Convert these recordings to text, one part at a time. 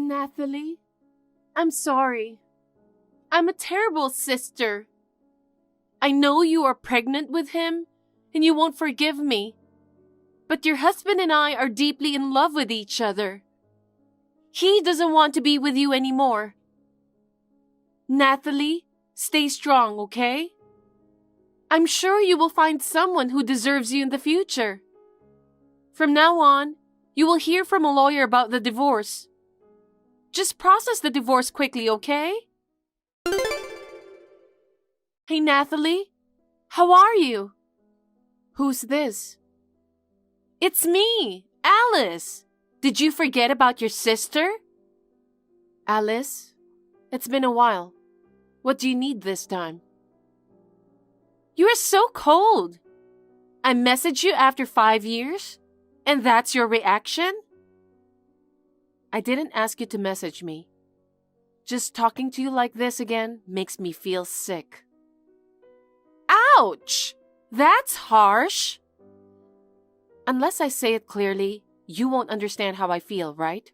Nathalie, I'm sorry. I'm a terrible sister. I know you are pregnant with him, and you won't forgive me. But your husband and I are deeply in love with each other. He doesn't want to be with you anymore. Nathalie, stay strong, okay? I'm sure you will find someone who deserves you in the future. From now on, you will hear from a lawyer about the divorce. Just process the divorce quickly, okay? Hey, Nathalie, how are you? Who's this? It's me, Alice. Did you forget about your sister? Alice, it's been a while. What do you need this time? You are so cold. I messaged you after 5 years, and that's your reaction? I didn't ask you to message me. Just talking to you like this again makes me feel sick. Ouch! That's harsh. Unless I say it clearly, you won't understand how I feel, right?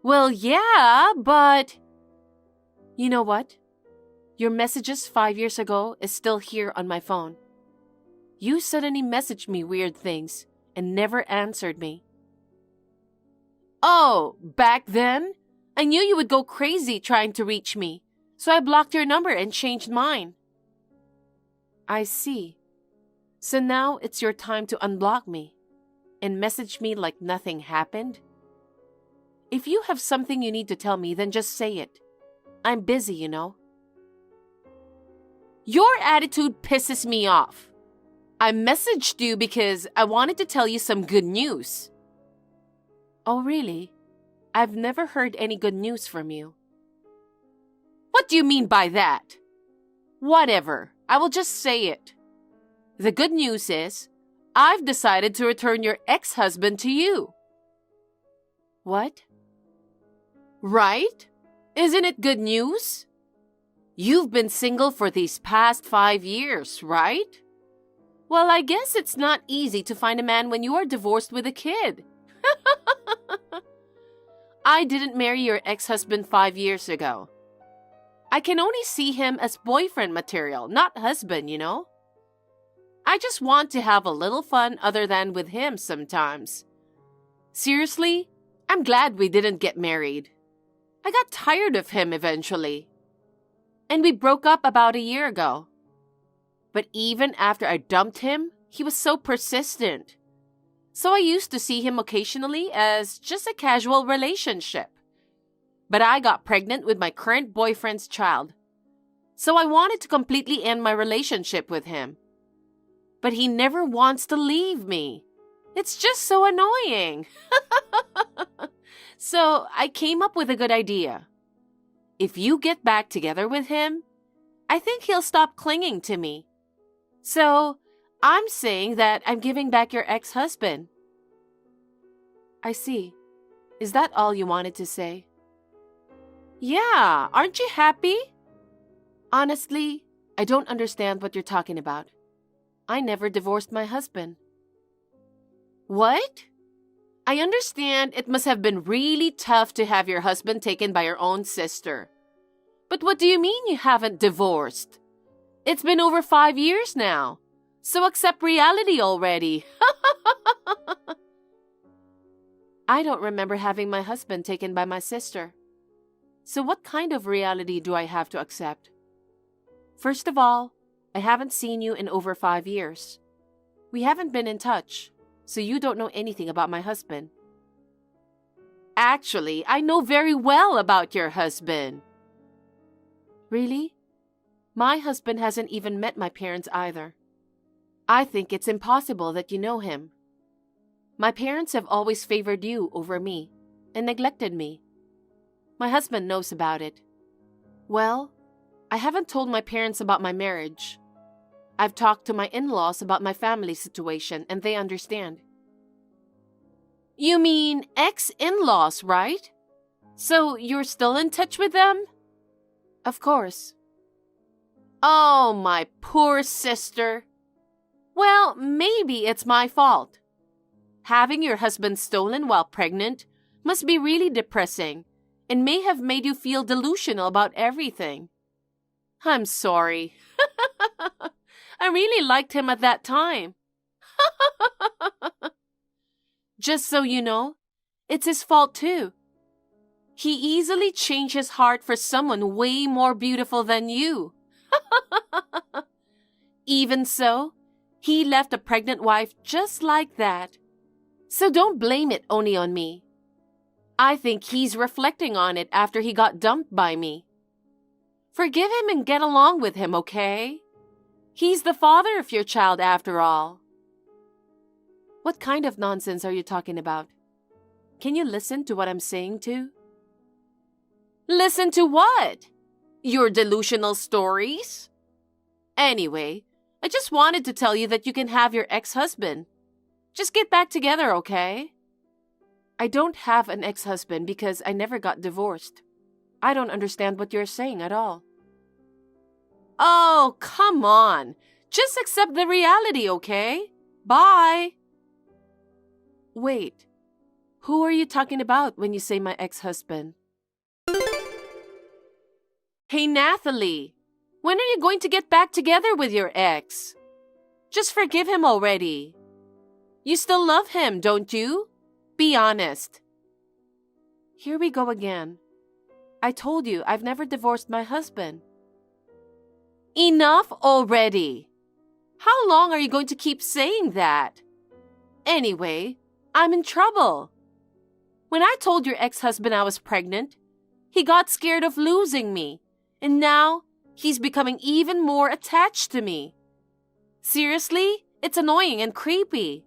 Well, yeah, but... You know what? Your messages 5 years ago is still here on my phone. You suddenly messaged me weird things and never answered me. Oh, back then? I knew you would go crazy trying to reach me, so I blocked your number and changed mine. I see. So now it's your time to unblock me and message me like nothing happened? If you have something you need to tell me, then just say it. I'm busy, you know. Your attitude pisses me off. I messaged you because I wanted to tell you some good news. Oh, really? I've never heard any good news from you. What do you mean by that? Whatever. I will just say it. The good news is, I've decided to return your ex-husband to you. What? Right? Isn't it good news? You've been single for these past 5 years, right? Well, I guess it's not easy to find a man when you are divorced with a kid. I didn't marry your ex-husband 5 years ago. I can only see him as boyfriend material, not husband, you know? I just want to have a little fun other than with him sometimes. Seriously, I'm glad we didn't get married. I got tired of him eventually. And we broke up about a year ago. But even after I dumped him, he was so persistent. So I used to see him occasionally as just a casual relationship. But I got pregnant with my current boyfriend's child. So I wanted to completely end my relationship with him. But he never wants to leave me. It's just so annoying. So I came up with a good idea. If you get back together with him, I think he'll stop clinging to me. So I'm saying that I'm giving back your ex-husband. I see. Is that all you wanted to say? Yeah, aren't you happy? Honestly, I don't understand what you're talking about. I never divorced my husband. What? I understand it must have been really tough to have your husband taken by your own sister. But what do you mean you haven't divorced? It's been over 5 years now. So accept reality already. I don't remember having my husband taken by my sister. So what kind of reality do I have to accept? First of all, I haven't seen you in over 5 years. We haven't been in touch, so you don't know anything about my husband. Actually, I know very well about your husband. Really? My husband hasn't even met my parents either. I think it's impossible that you know him. My parents have always favored you over me and neglected me. My husband knows about it. Well, I haven't told my parents about my marriage. I've talked to my in-laws about my family situation and they understand. You mean ex-in-laws, right? So you're still in touch with them? Of course. Oh, my poor sister. Well, maybe it's my fault. Having your husband stolen while pregnant Must be really depressing and may have made you feel delusional about everything. I'm sorry. I really liked him at that time. Just so you know, it's his fault too. He easily changed his heart for someone way more beautiful than you. Even so, he left a pregnant wife just like that. So don't blame it only on me. I think he's reflecting on it after he got dumped by me. Forgive him and get along with him, okay? He's the father of your child after all. What kind of nonsense are you talking about? Can you listen to what I'm saying too? Listen to what? Your delusional stories? Anyway, I just wanted to tell you that you can have your ex-husband. Just get back together, okay? I don't have an ex-husband because I never got divorced. I don't understand what you're saying at all. Oh, come on. Just accept the reality, okay? Bye. Wait. Who are you talking about when you say my ex-husband? Hey, Nathalie. When are you going to get back together with your ex? Just forgive him already. You still love him, don't you? Be honest. Here we go again. I told you I've never divorced my husband. Enough already. How long are you going to keep saying that? Anyway, I'm in trouble. When I told your ex-husband I was pregnant, he got scared of losing me, and now he's becoming even more attached to me. Seriously, it's annoying and creepy.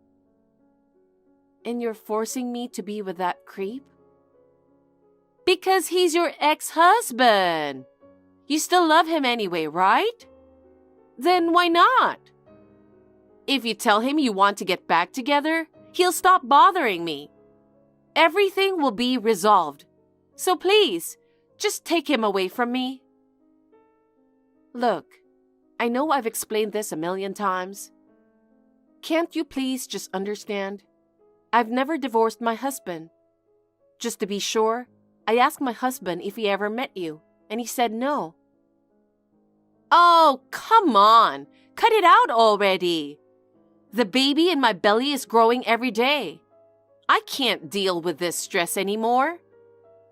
And you're forcing me to be with that creep? Because he's your ex-husband. You still love him anyway, right? Then why not? If you tell him you want to get back together, he'll stop bothering me. Everything will be resolved. So please, just take him away from me. Look, I know I've explained this a million times. Can't you please just understand? I've never divorced my husband. Just to be sure, I asked my husband if he ever met you, and he said no. Oh, come on! Cut it out already! The baby in my belly is growing every day. I can't deal with this stress anymore.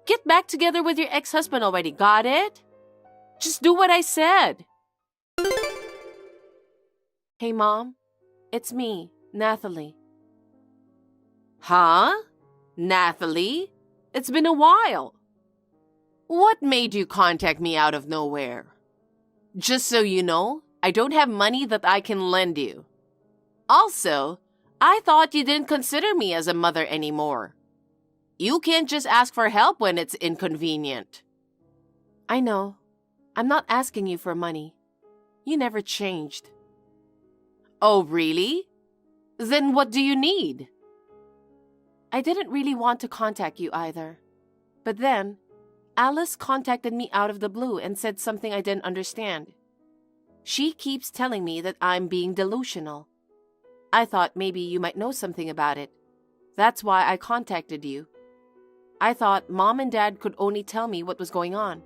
Get back together with your ex-husband already, got it? Just do what I said. Hey, Mom. It's me, Nathalie. Huh? Nathalie? It's been a while. What made you contact me out of nowhere? Just so you know, I don't have money that I can lend you. Also, I thought you didn't consider me as a mother anymore. You can't just ask for help when it's inconvenient. I know. I'm not asking you for money. You never changed. Oh, really? Then what do you need? I didn't really want to contact you either. But then, Alice contacted me out of the blue and said something I didn't understand. She keeps telling me that I'm being delusional. I thought maybe you might know something about it. That's why I contacted you. I thought Mom and Dad could only tell me what was going on.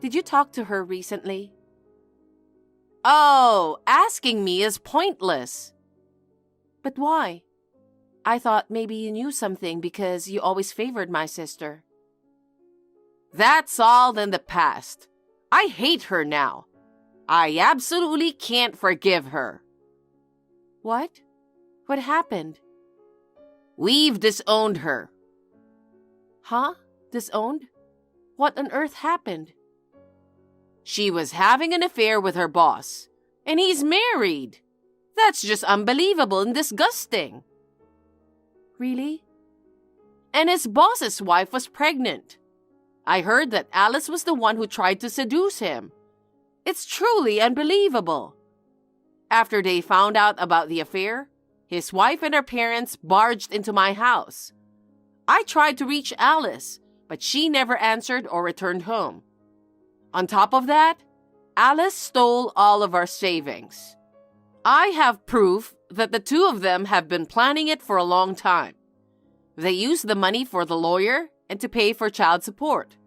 Did you talk to her recently? Oh, asking me is pointless. But why? I thought maybe you knew something because you always favored my sister. That's all in the past. I hate her now. I absolutely can't forgive her. What? What happened? We've disowned her. Huh? Disowned? What on earth happened? She was having an affair with her boss, and he's married. That's just unbelievable and disgusting. Really? And his boss's wife was pregnant. I heard that Alice was the one who tried to seduce him. It's truly unbelievable. After they found out about the affair, his wife and her parents barged into my house. I tried to reach Alice, but she never answered or returned home. On top of that, Alice stole all of our savings. I have proof that the two of them have been planning it for a long time. They used the money for the lawyer and to pay for child support.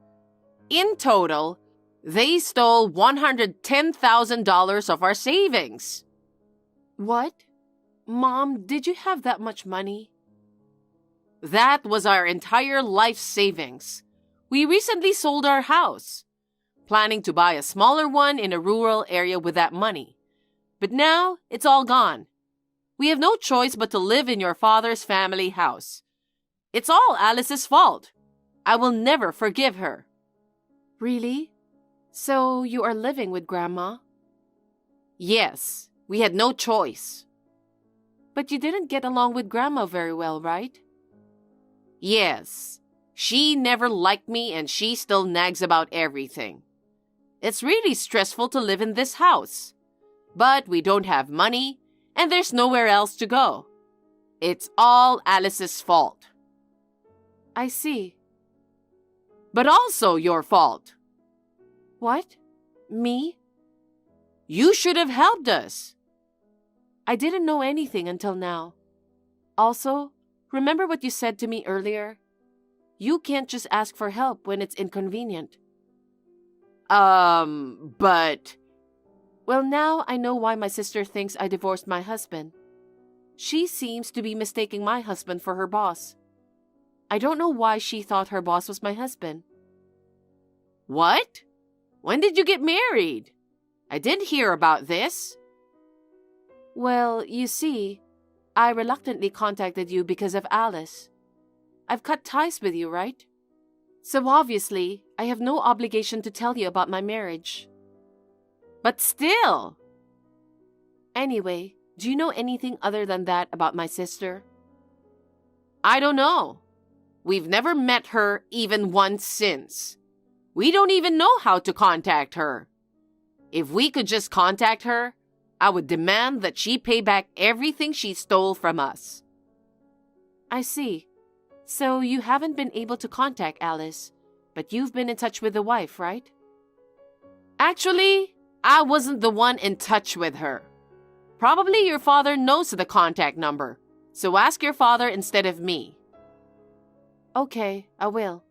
In total, they stole $110,000 of our savings. What? Mom, did you have that much money? That was our entire life savings. We recently sold our house, planning to buy a smaller one in a rural area with that money. But now, it's all gone. We have no choice but to live in your father's family house. It's all Alice's fault. I will never forgive her. Really? So you are living with Grandma? Yes, we had no choice. But you didn't get along with Grandma very well, right? Yes. She never liked me and she still nags about everything. It's really stressful to live in this house. But we don't have money and there's nowhere else to go. It's all Alice's fault. I see. But also your fault. What? Me? You should have helped us. I didn't know anything until now. Also, remember what you said to me earlier? You can't just ask for help when it's inconvenient. But... Well, now I know why my sister thinks I divorced my husband. She seems to be mistaking my husband for her boss. I don't know why she thought her boss was my husband. What? When did you get married? I didn't hear about this. Well, you see, I reluctantly contacted you because of Alice. I've cut ties with you, right? So obviously, I have no obligation to tell you about my marriage. But still. Anyway, do you know anything other than that about my sister? I don't know. We've never met her even once since. We don't even know how to contact her. If we could just contact her, I would demand that she pay back everything she stole from us. I see. So you haven't been able to contact Alice, but you've been in touch with the wife, right? Actually, I wasn't the one in touch with her. Probably your father knows the contact number, so ask your father instead of me. Okay, I will.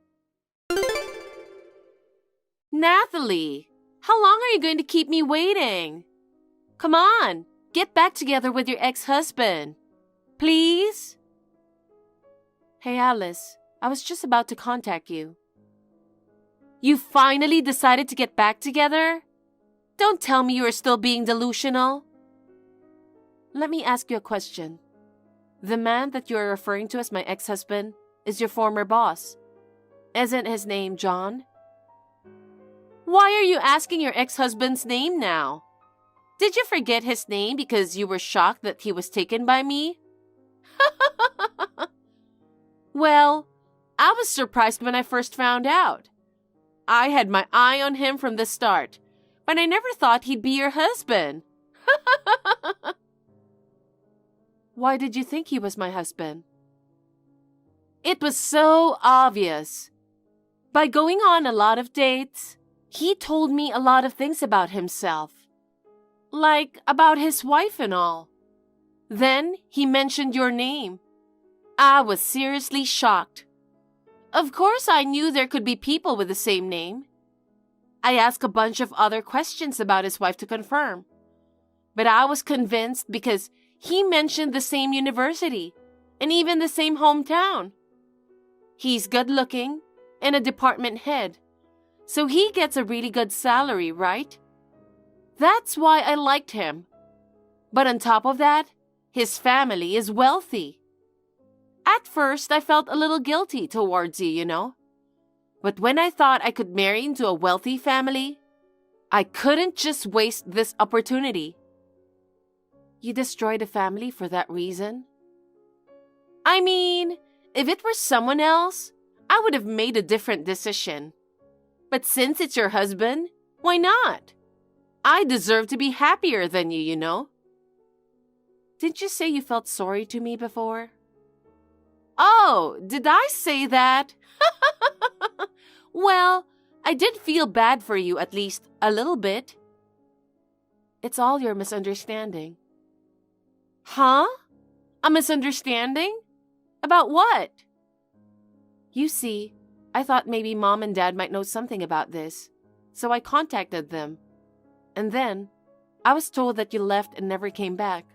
Nathalie, how long are you going to keep me waiting? Come on, get back together with your ex-husband. Please? Hey, Alice, I was just about to contact you. You finally decided to get back together? Don't tell me you are still being delusional. Let me ask you a question. The man that you are referring to as my ex-husband is your former boss. Isn't his name John? Why are you asking your ex-husband's name now? Did you forget his name because you were shocked that he was taken by me? Well, I was surprised when I first found out. I had my eye on him from the start, but I never thought he'd be your husband. Why did you think he was my husband? It was so obvious. By going on a lot of dates, he told me a lot of things about himself. Like about his wife and all. Then he mentioned your name. I was seriously shocked. Of course, I knew there could be people with the same name. I asked a bunch of other questions about his wife to confirm. But I was convinced because he mentioned the same university and even the same hometown. He's good-looking and a department head, so he gets a really good salary, right? That's why I liked him. But on top of that, his family is wealthy. At first, I felt a little guilty towards you, you know. But when I thought I could marry into a wealthy family, I couldn't just waste this opportunity. You destroyed a family for that reason? I mean, if it were someone else, I would have made a different decision. But since it's your husband, why not? I deserve to be happier than you, you know. Didn't you say you felt sorry to me before? Oh, did I say that? Well, I did feel bad for you at least a little bit. It's all your misunderstanding. Huh? A misunderstanding? About what? You see, I thought maybe Mom and Dad might know something about this, so I contacted them. And then, I was told that you left and never came back.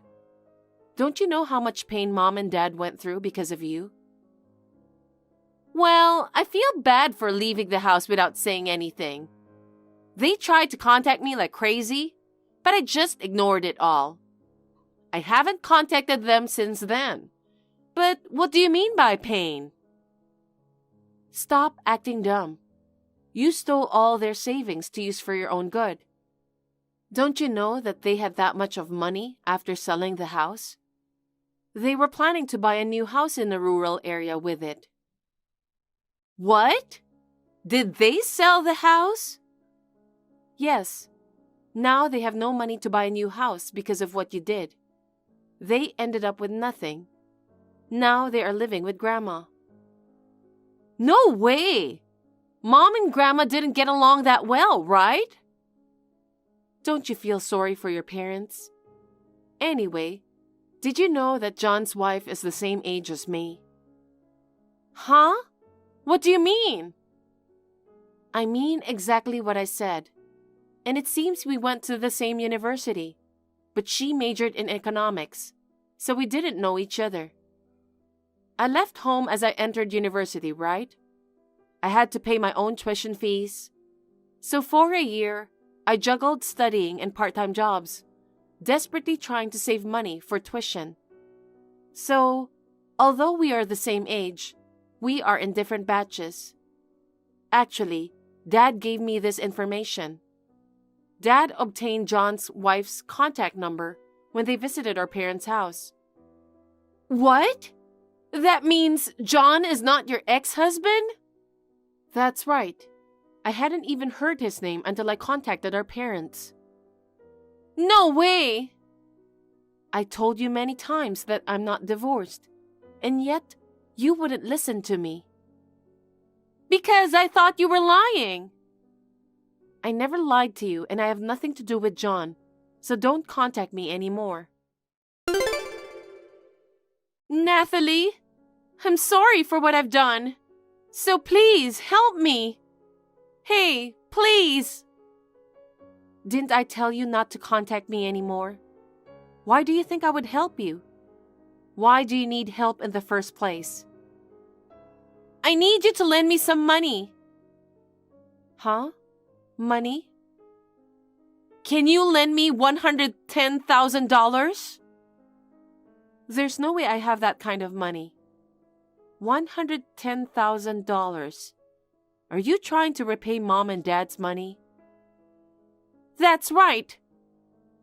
Don't you know how much pain Mom and Dad went through because of you? Well, I feel bad for leaving the house without saying anything. They tried to contact me like crazy, but I just ignored it all. I haven't contacted them since then. But what do you mean by pain? Stop acting dumb. You stole all their savings to use for your own good. Don't you know that they had that much of money after selling the house? They were planning to buy a new house in a rural area with it. What? Did they sell the house? Yes. Now they have no money to buy a new house because of what you did. They ended up with nothing. Now they are living with Grandma. No way! Mom and Grandma didn't get along that well, right? Don't you feel sorry for your parents? Anyway, did you know that John's wife is the same age as me? Huh? What do you mean? I mean exactly what I said. And it seems we went to the same university, but she majored in economics, so we didn't know each other. I left home as I entered university, right? I had to pay my own tuition fees. So for a year, I juggled studying and part-time jobs, desperately trying to save money for tuition. So, although we are the same age, we are in different batches. Actually, Dad gave me this information. Dad obtained John's wife's contact number when they visited our parents' house. What? That means John is not your ex-husband? That's right. I hadn't even heard his name until I contacted our parents. No way! I told you many times that I'm not divorced, and yet you wouldn't listen to me. Because I thought you were lying. I never lied to you, and I have nothing to do with John, so don't contact me anymore. Nathalie, I'm sorry for what I've done, so please help me. Hey, please! Didn't I tell you not to contact me anymore? Why do you think I would help you? Why do you need help in the first place? I need you to lend me some money. Huh? Money? Can you lend me $110,000? There's no way I have that kind of money. $110,000. Are you trying to repay Mom and Dad's money? That's right.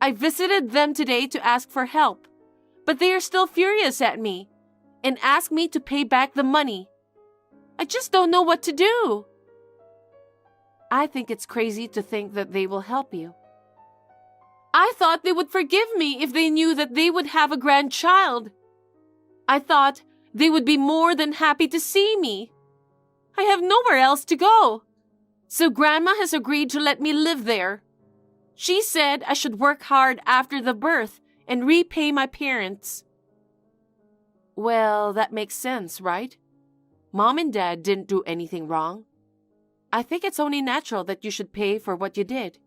I visited them today to ask for help, but they are still furious at me and ask me to pay back the money. I just don't know what to do. I think it's crazy to think that they will help you. I thought they would forgive me if they knew that they would have a grandchild. I thought they would be more than happy to see me. I have nowhere else to go. So Grandma has agreed to let me live there. She said I should work hard after the birth and repay my parents. Well, that makes sense, right? Mom and Dad didn't do anything wrong. I think it's only natural that you should pay for what you did.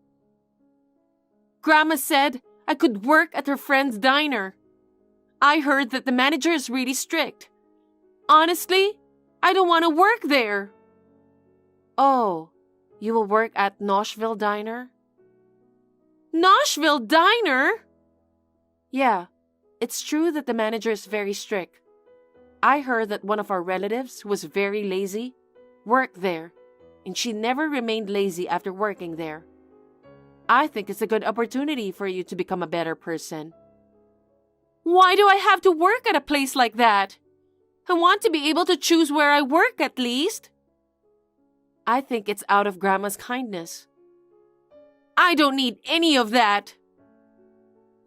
Grandma said I could work at her friend's diner. I heard that the manager is really strict. Honestly, I don't want to work there. Oh, you will work at Noshville Diner? Noshville Diner? Yeah, it's true that the manager is very strict. I heard that one of our relatives who was very lazy worked there, and she never remained lazy after working there. I think it's a good opportunity for you to become a better person. Why do I have to work at a place like that? I want to be able to choose where I work at least. I think it's out of Grandma's kindness. I don't need any of that.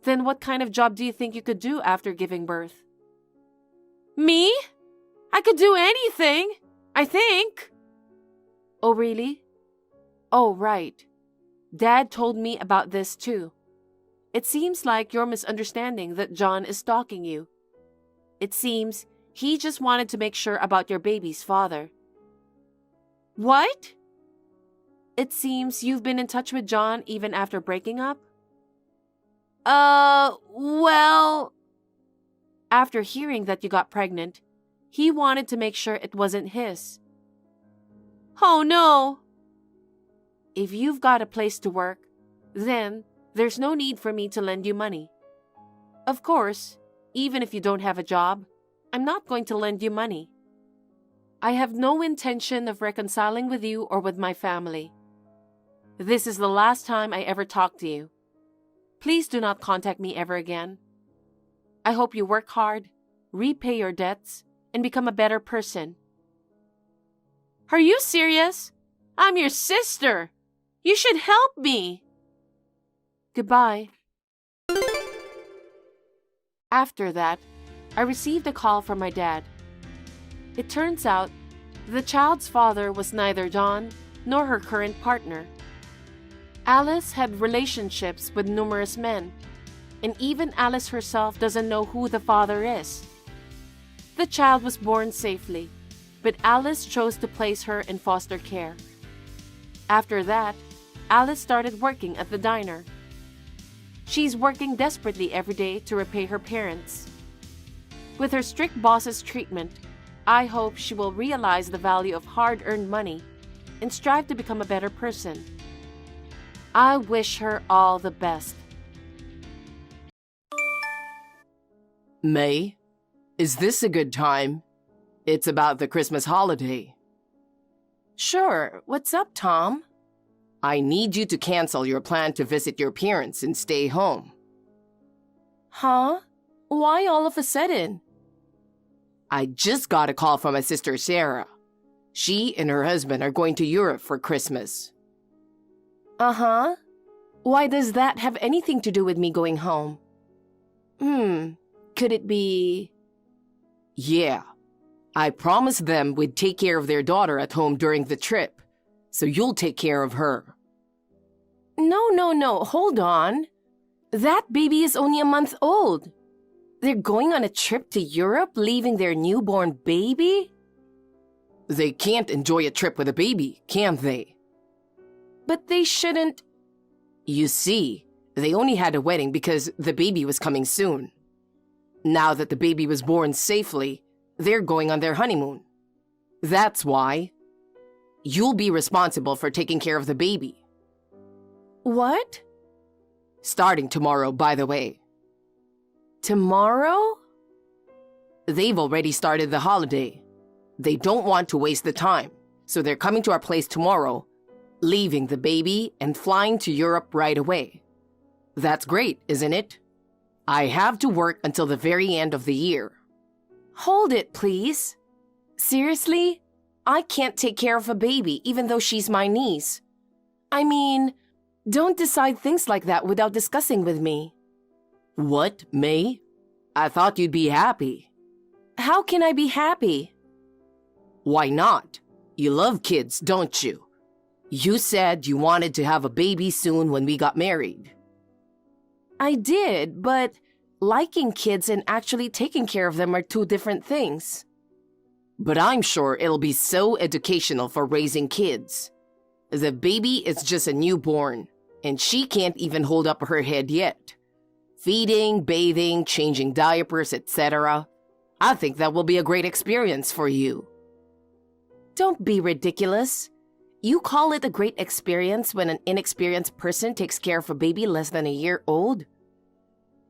Then what kind of job do you think you could do after giving birth? Me? I could do anything, I think. Oh, really? Oh, right. Dad told me about this too. It seems like you're misunderstanding that John is stalking you. It seems he just wanted to make sure about your baby's father. What? It seems you've been in touch with John even after breaking up? Well... After hearing that you got pregnant, he wanted to make sure it wasn't his. Oh no! If you've got a place to work, then there's no need for me to lend you money. Of course, even if you don't have a job, I'm not going to lend you money. I have no intention of reconciling with you or with my family. This is the last time I ever talk to you. Please do not contact me ever again. I hope you work hard, repay your debts, and become a better person. Are you serious? I'm your sister. You should help me. Goodbye. After that, I received a call from my dad. It turns out the child's father was neither John nor her current partner. Alice had relationships with numerous men, and even Alice herself doesn't know who the father is. The child was born safely, but Alice chose to place her in foster care. After that, Alice started working at the diner. She's working desperately every day to repay her parents. With her strict boss's treatment, I hope she will realize the value of hard-earned money and strive to become a better person. I wish her all the best. May, is this a good time? It's about the Christmas holiday. Sure, what's up, Tom? I need you to cancel your plan to visit your parents and stay home. Huh? Why all of a sudden? I just got a call from my sister Sarah. She and her husband are going to Europe for Christmas. Uh-huh. Why does that have anything to do with me going home? Could it be... Yeah. I promised them we'd take care of their daughter at home during the trip, so you'll take care of her. No, hold on. That baby is only a month old. They're going on a trip to Europe, leaving their newborn baby? They can't enjoy a trip with a baby, can they? But they shouldn't... You see, they only had a wedding because the baby was coming soon. Now that the baby was born safely, they're going on their honeymoon. That's why. You'll be responsible for taking care of the baby. What? Starting tomorrow, by the way. Tomorrow? They've already started the holiday. They don't want to waste the time, so they're coming to our place tomorrow, leaving the baby and flying to Europe right away. That's great, isn't it? I have to work until the very end of the year. Hold it, please. Seriously? I can't take care of a baby, even though she's my niece. I mean, don't decide things like that without discussing with me. What, May? I thought you'd be happy. How can I be happy? Why not? You love kids, don't you? You said you wanted to have a baby soon when we got married. I did, but liking kids and actually taking care of them are two different things. But I'm sure it'll be so educational for raising kids. The baby is just a newborn, and she can't even hold up her head yet. Feeding, bathing, changing diapers, etc. I think that will be a great experience for you. Don't be ridiculous. You call it a great experience when an inexperienced person takes care of a baby less than a year old?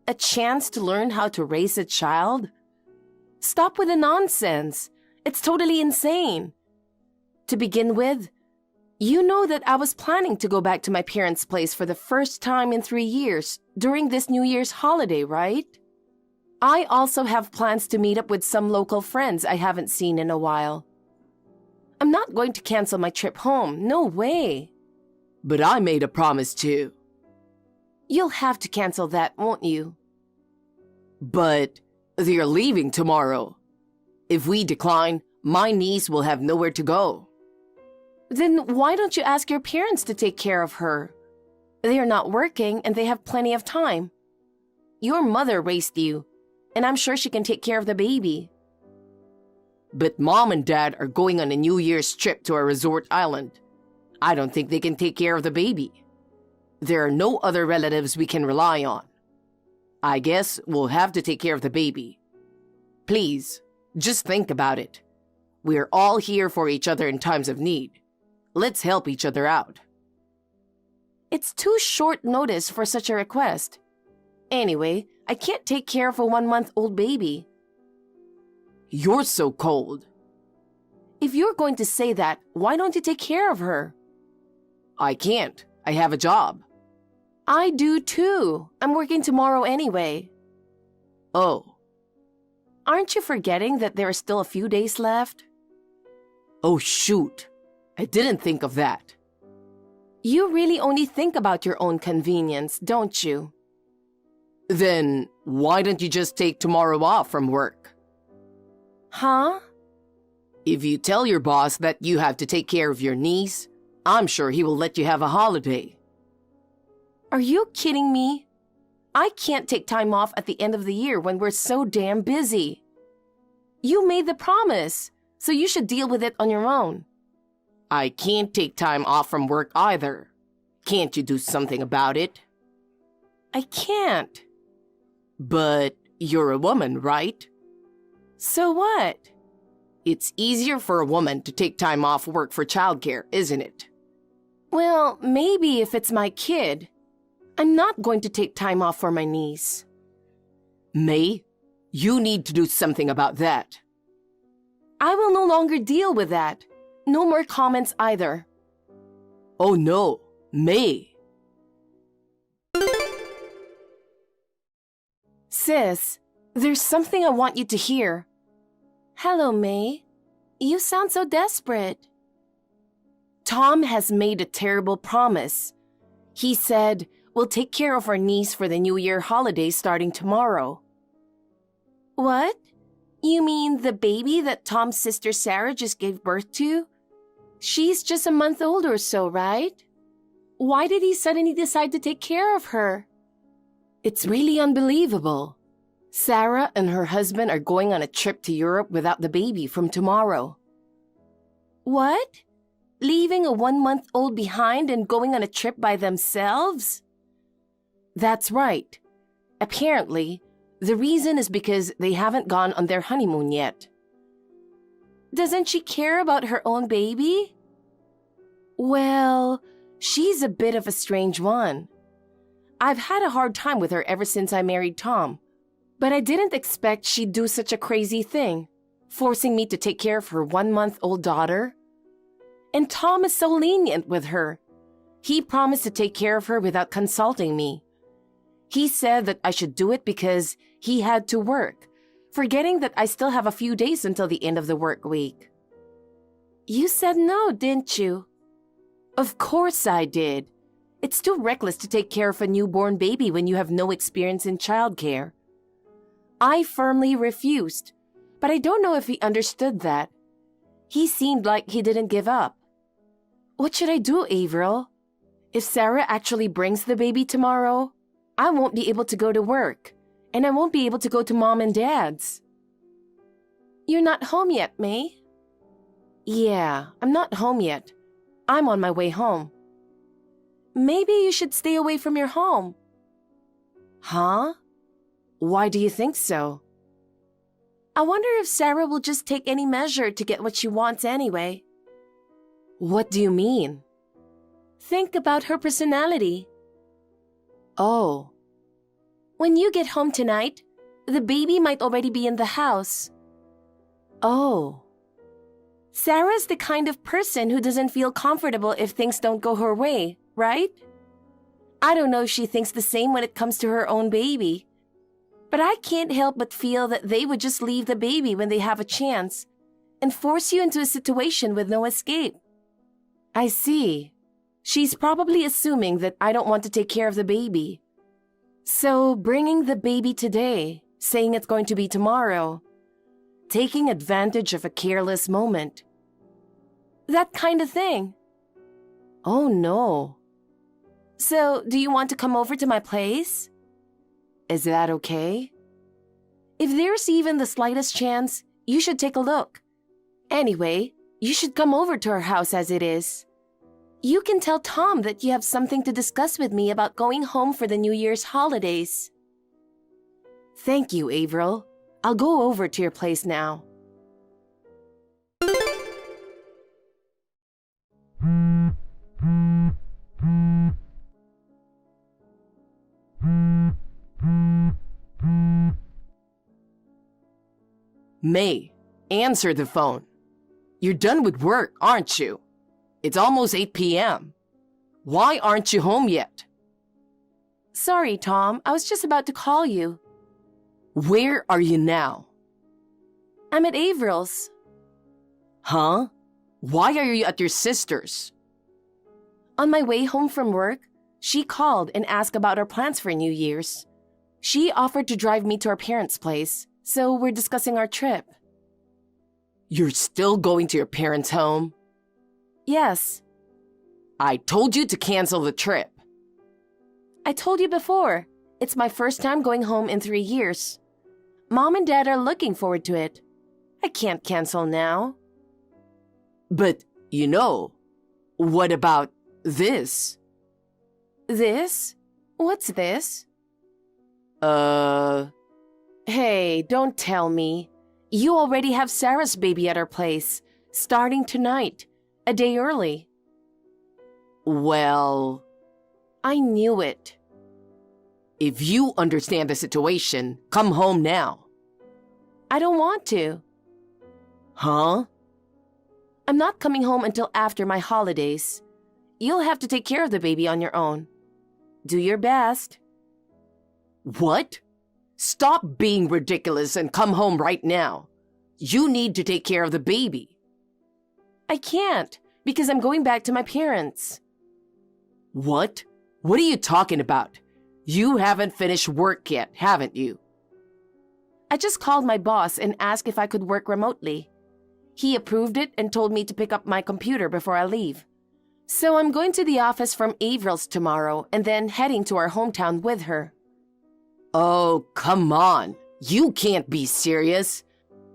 A chance to learn how to raise a child? Stop with the nonsense. It's totally insane. To begin with, you know that I was planning to go back to my parents' place for the first time in 3 years during this New Year's holiday, right? I also have plans to meet up with some local friends I haven't seen in a while. I'm not going to cancel my trip home, no way. But I made a promise too. You'll have to cancel that, won't you? But they're leaving tomorrow. If we decline, my niece will have nowhere to go. Then why don't you ask your parents to take care of her? They are not working and they have plenty of time. Your mother raised you, and I'm sure she can take care of the baby. But Mom and Dad are going on a New Year's trip to a resort island. I don't think they can take care of the baby. There are no other relatives we can rely on. I guess we'll have to take care of the baby. Please, just think about it. We're all here for each other in times of need. Let's help each other out. It's too short notice for such a request. Anyway, I can't take care of a 1-month-old baby. You're so cold. If you're going to say that, why don't you take care of her? I can't. I have a job. I do too. I'm working tomorrow anyway. Oh. Aren't you forgetting that there are still a few days left? Oh, shoot. I didn't think of that. You really only think about your own convenience, don't you? Then why don't you just take tomorrow off from work? Huh? If you tell your boss that you have to take care of your niece, I'm sure he will let you have a holiday. Are you kidding me? I can't take time off at the end of the year when we're so damn busy. You made the promise, so you should deal with it on your own. I can't take time off from work either. Can't you do something about it? I can't. But you're a woman, right? So what? It's easier for a woman to take time off work for childcare, isn't it? Well, maybe if it's my kid. I'm not going to take time off for my niece. May, you need to do something about that. I will no longer deal with that. No more comments either. Oh no, May. Sis, there's something I want you to hear. Hello, May. You sound so desperate. Tom has made a terrible promise. He said, we'll take care of our niece for the New Year holiday starting tomorrow. What? You mean the baby that Tom's sister Sarah just gave birth to? She's just a month old or so, right? Why did he suddenly decide to take care of her? It's really unbelievable. Sarah and her husband are going on a trip to Europe without the baby from tomorrow. What? Leaving a 1-month-old behind and going on a trip by themselves? That's right. Apparently, the reason is because they haven't gone on their honeymoon yet. Doesn't she care about her own baby? Well, she's a bit of a strange one. I've had a hard time with her ever since I married Tom, but I didn't expect she'd do such a crazy thing, forcing me to take care of her 1-month-old daughter. And Tom is so lenient with her. He promised to take care of her without consulting me. He said that I should do it because he had to work, forgetting that I still have a few days until the end of the work week. You said no, didn't you? Of course I did. It's too reckless to take care of a newborn baby when you have no experience in childcare. I firmly refused, but I don't know if he understood that. He seemed like he didn't give up. What should I do, Avril? If Sarah actually brings the baby tomorrow, I won't be able to go to work, and I won't be able to go to Mom and Dad's. You're not home yet, May? Yeah, I'm not home yet. I'm on my way home. Maybe you should stay away from your home. Huh? Why do you think so? I wonder if Sarah will just take any measure to get what she wants anyway. What do you mean? Think about her personality. Oh. When you get home tonight, the baby might already be in the house. Oh. Sarah's the kind of person who doesn't feel comfortable if things don't go her way, right? I don't know if she thinks the same when it comes to her own baby. But I can't help but feel that they would just leave the baby when they have a chance and force you into a situation with no escape. I see. She's probably assuming that I don't want to take care of the baby. So bringing the baby today, saying it's going to be tomorrow, taking advantage of a careless moment. That kind of thing. Oh no. So, do you want to come over to my place? Is that okay? If there's even the slightest chance, you should take a look. Anyway, you should come over to our house as it is. You can tell Tom that you have something to discuss with me about going home for the New Year's holidays. Thank you, Avril. I'll go over to your place now. May, answer the phone. You're done with work, aren't you? It's almost 8 p.m. Why aren't you home yet? Sorry, Tom. I was just about to call you. Where are you now? I'm at Avril's. Huh? Why are you at your sister's? On my way home from work, she called and asked about our plans for New Year's. She offered to drive me to our parents' place, so we're discussing our trip. You're still going to your parents' home? Yes. I told you to cancel the trip. I told you before, it's my first time going home in 3 years. Mom and Dad are looking forward to it. I can't cancel now. But, what about this? This? What's this? Hey, don't tell me. You already have Sarah's baby at our place, starting tonight, a day early. Well, I knew it. if you understand the situation, come home now. I don't want to. Huh? I'm not coming home until after my holidays. You'll have to take care of the baby on your own. Do your best. What? Stop being ridiculous and come home right now. You need to take care of the baby. I can't, because I'm going back to my parents. What? What are you talking about? You haven't finished work yet, haven't you? I just called my boss and asked if I could work remotely. He approved it and told me to pick up my computer before I leave. So I'm going to the office from Avril's tomorrow and then heading to our hometown with her. Oh, come on. You can't be serious.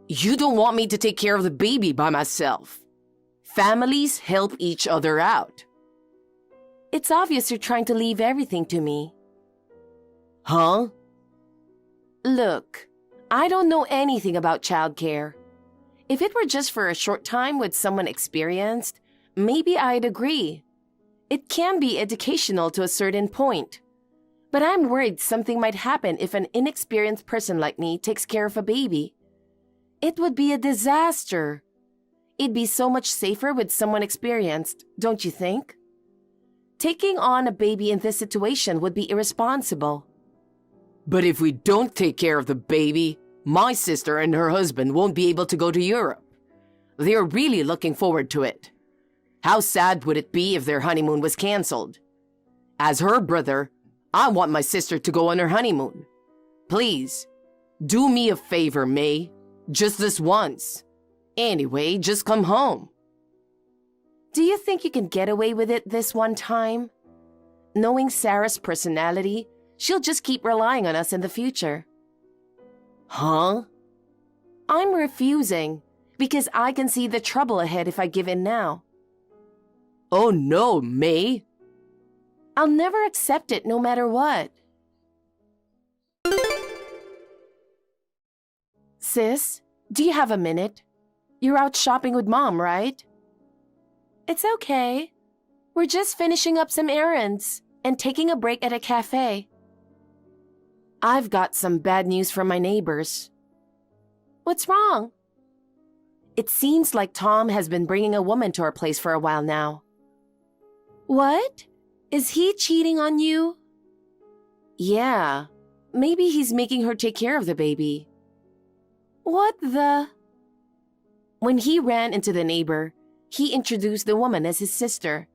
You don't want me to take care of the baby by myself. Families help each other out. It's obvious you're trying to leave everything to me. Huh? Look, I don't know anything about childcare. If it were just for a short time with someone experienced, maybe I'd agree. It can be educational to a certain point. But I'm worried something might happen if an inexperienced person like me takes care of a baby. It would be a disaster. It'd be so much safer with someone experienced, don't you think? Taking on a baby in this situation would be irresponsible. But if we don't take care of the baby, my sister and her husband won't be able to go to Europe. They're really looking forward to it. How sad would it be if their honeymoon was canceled? As her brother, I want my sister to go on her honeymoon. Please, do me a favor, May. Just this once. Anyway, just come home. Do you think you can get away with it this one time? Knowing Sarah's personality, she'll just keep relying on us in the future. Huh? I'm refusing because I can see the trouble ahead if I give in now. Oh no, May. I'll never accept it no matter what. Sis, do you have a minute? You're out shopping with Mom, right? It's okay. We're just finishing up some errands and taking a break at a cafe. I've got some bad news from my neighbors. What's wrong? It seems like Tom has been bringing a woman to our place for a while now. What? Is he cheating on you? Yeah. Maybe he's making her take care of the baby. What the? When he ran into the neighbor, he introduced the woman as his sister.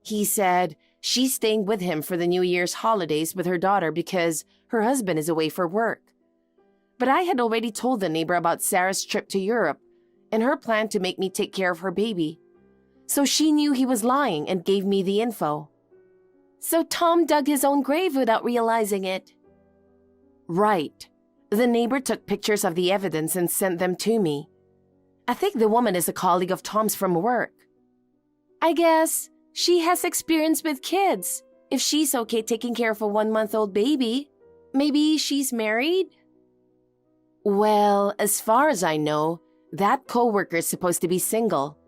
He said she's staying with him for the New Year's holidays with her daughter because her husband is away for work. But I had already told the neighbor about Sarah's trip to Europe and her plan to make me take care of her baby. So she knew he was lying and gave me the info. So Tom dug his own grave without realizing it. Right. The neighbor took pictures of the evidence and sent them to me. I think the woman is a colleague of Tom's from work. I guess she has experience with kids. If she's okay taking care of a 1-month-old baby, maybe she's married? Well, as far as I know, that coworker is supposed to be single.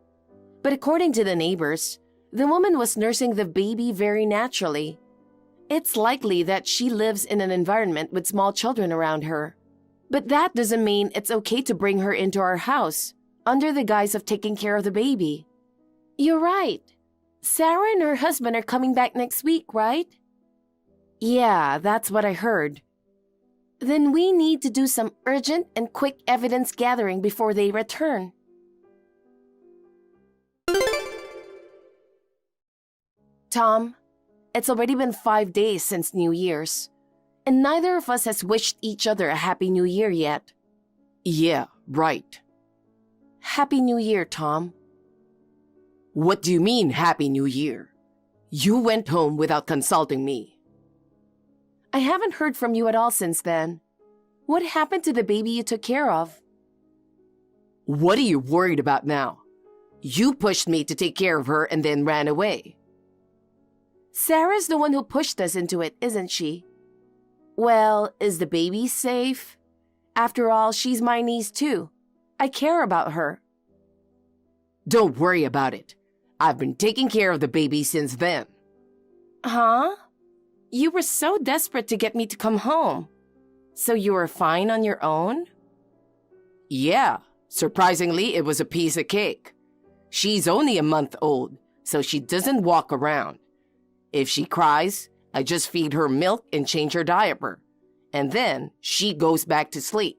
But according to the neighbors, the woman was nursing the baby very naturally. It's likely that she lives in an environment with small children around her. But that doesn't mean it's okay to bring her into our house under the guise of taking care of the baby. You're right. Sarah and her husband are coming back next week, right? Yeah, that's what I heard. Then we need to do some urgent and quick evidence gathering before they return. Tom, it's already been 5 days since New Year's, and neither of us has wished each other a Happy New Year yet. Yeah, right. Happy New Year, Tom. What do you mean, Happy New Year? You went home without consulting me. I haven't heard from you at all since then. What happened to the baby you took care of? What are you worried about now? You pushed me to take care of her and then ran away. Sarah's the one who pushed us into it, isn't she? Well, is the baby safe? After all, she's my niece too. I care about her. Don't worry about it. I've been taking care of the baby since then. Huh? You were so desperate to get me to come home. So you were fine on your own? Yeah, surprisingly, it was a piece of cake. She's only a month old, so she doesn't walk around. If she cries, I just feed her milk and change her diaper. And then she goes back to sleep.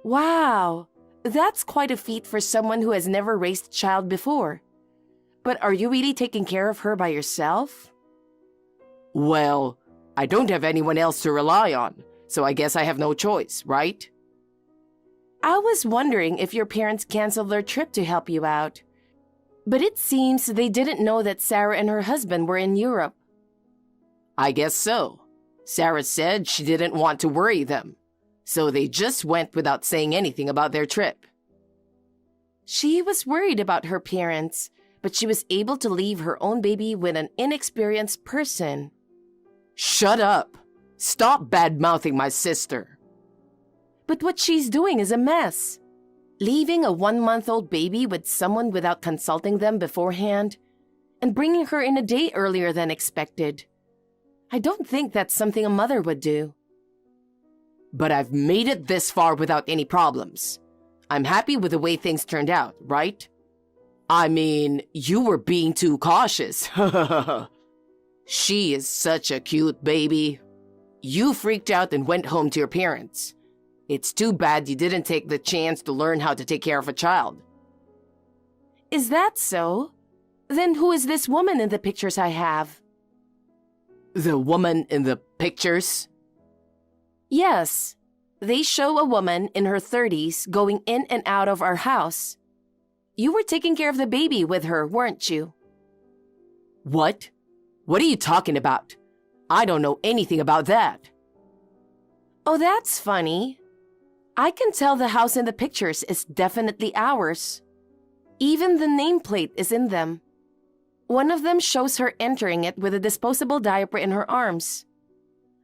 Wow, that's quite a feat for someone who has never raised a child before. But are you really taking care of her by yourself? Well, I don't have anyone else to rely on, so I guess I have no choice, right? I was wondering if your parents canceled their trip to help you out. But it seems they didn't know that Sarah and her husband were in Europe. I guess so. Sarah said she didn't want to worry them, so they just went without saying anything about their trip. She was worried about her parents, but she was able to leave her own baby with an inexperienced person. Shut up! Stop bad-mouthing my sister. But what she's doing is a mess. Leaving a 1-month-old baby with someone without consulting them beforehand, and bringing her in a day earlier than expected. I don't think that's something a mother would do. But I've made it this far without any problems. I'm happy with the way things turned out, right? I mean, you were being too cautious. She is such a cute baby. You freaked out and went home to your parents. It's too bad you didn't take the chance to learn how to take care of a child. Is that so? Then who is this woman in the pictures I have? The woman in the pictures? Yes. They show a woman in her 30s going in and out of our house. You were taking care of the baby with her, weren't you? What? What are you talking about? I don't know anything about that. Oh, that's funny. I can tell the house in the pictures is definitely ours. Even the nameplate is in them. One of them shows her entering it with a disposable diaper in her arms.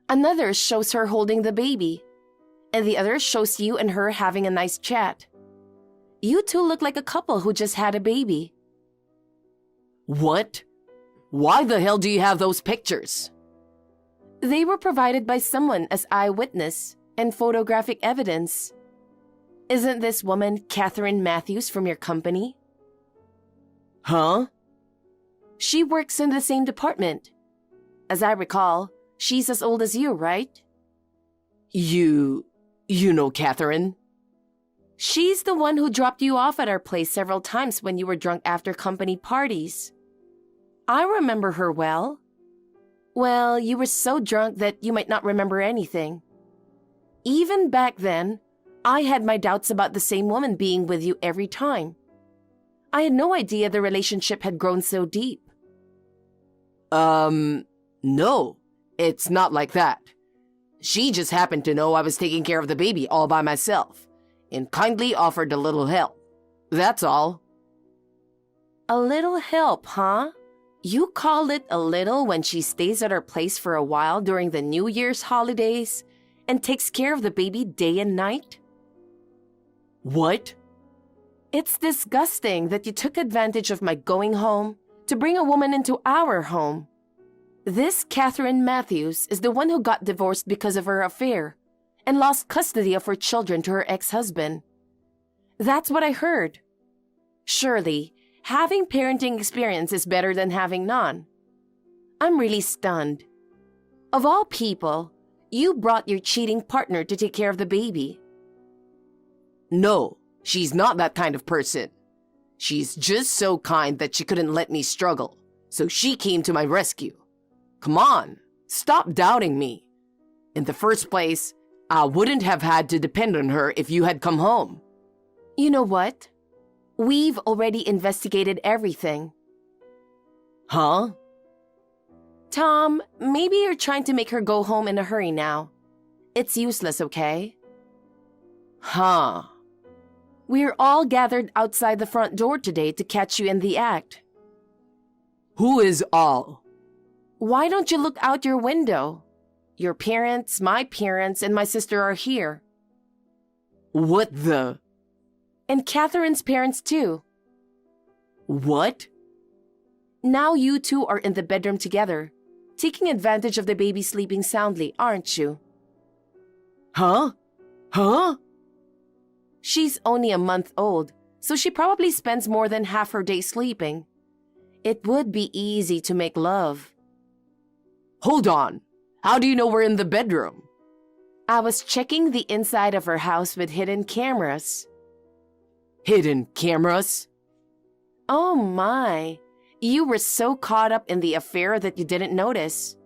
Another shows her holding the baby. And the other shows you and her having a nice chat. You two look like a couple who just had a baby. What? Why the hell do you have those pictures? They were provided by someone as eyewitness and photographic evidence. Isn't this woman Catherine Matthews from your company? Huh? She works in the same department. As I recall, she's as old as you, right? You know Catherine? She's the one who dropped you off at our place several times when you were drunk after company parties. I remember her well. Well, you were so drunk that you might not remember anything. Even back then, I had my doubts about the same woman being with you every time. I had no idea the relationship had grown so deep. No, it's not like that. She just happened to know I was taking care of the baby all by myself, and kindly offered a little help. That's all. A little help, huh? You call it a little when she stays at our place for a while during the New Year's holidays and takes care of the baby day and night? What? It's disgusting that you took advantage of my going home to bring a woman into our home. This Catherine Matthews is the one who got divorced because of her affair and lost custody of her children to her ex-husband. That's what I heard. Surely, having parenting experience is better than having none. I'm really stunned. Of all people, you brought your cheating partner to take care of the baby. No, she's not that kind of person. She's just so kind that she couldn't let me struggle, so she came to my rescue. Come on, stop doubting me. In the first place, I wouldn't have had to depend on her if you had come home. You know what? We've already investigated everything. Huh? Tom, maybe you're trying to make her go home in a hurry now. It's useless, okay? Huh. We're all gathered outside the front door today to catch you in the act. Who is all? Why don't you look out your window? Your parents, my parents, and my sister are here. What the? And Catherine's parents too. What? Now you two are in the bedroom together, taking advantage of the baby sleeping soundly, aren't you? Huh? Huh? She's only a month old, so she probably spends more than half her day sleeping. It would be easy to make love. Hold on. How do you know we're in the bedroom? I was checking the inside of her house with hidden cameras. Hidden cameras? Oh my. You were so caught up in the affair that you didn't notice.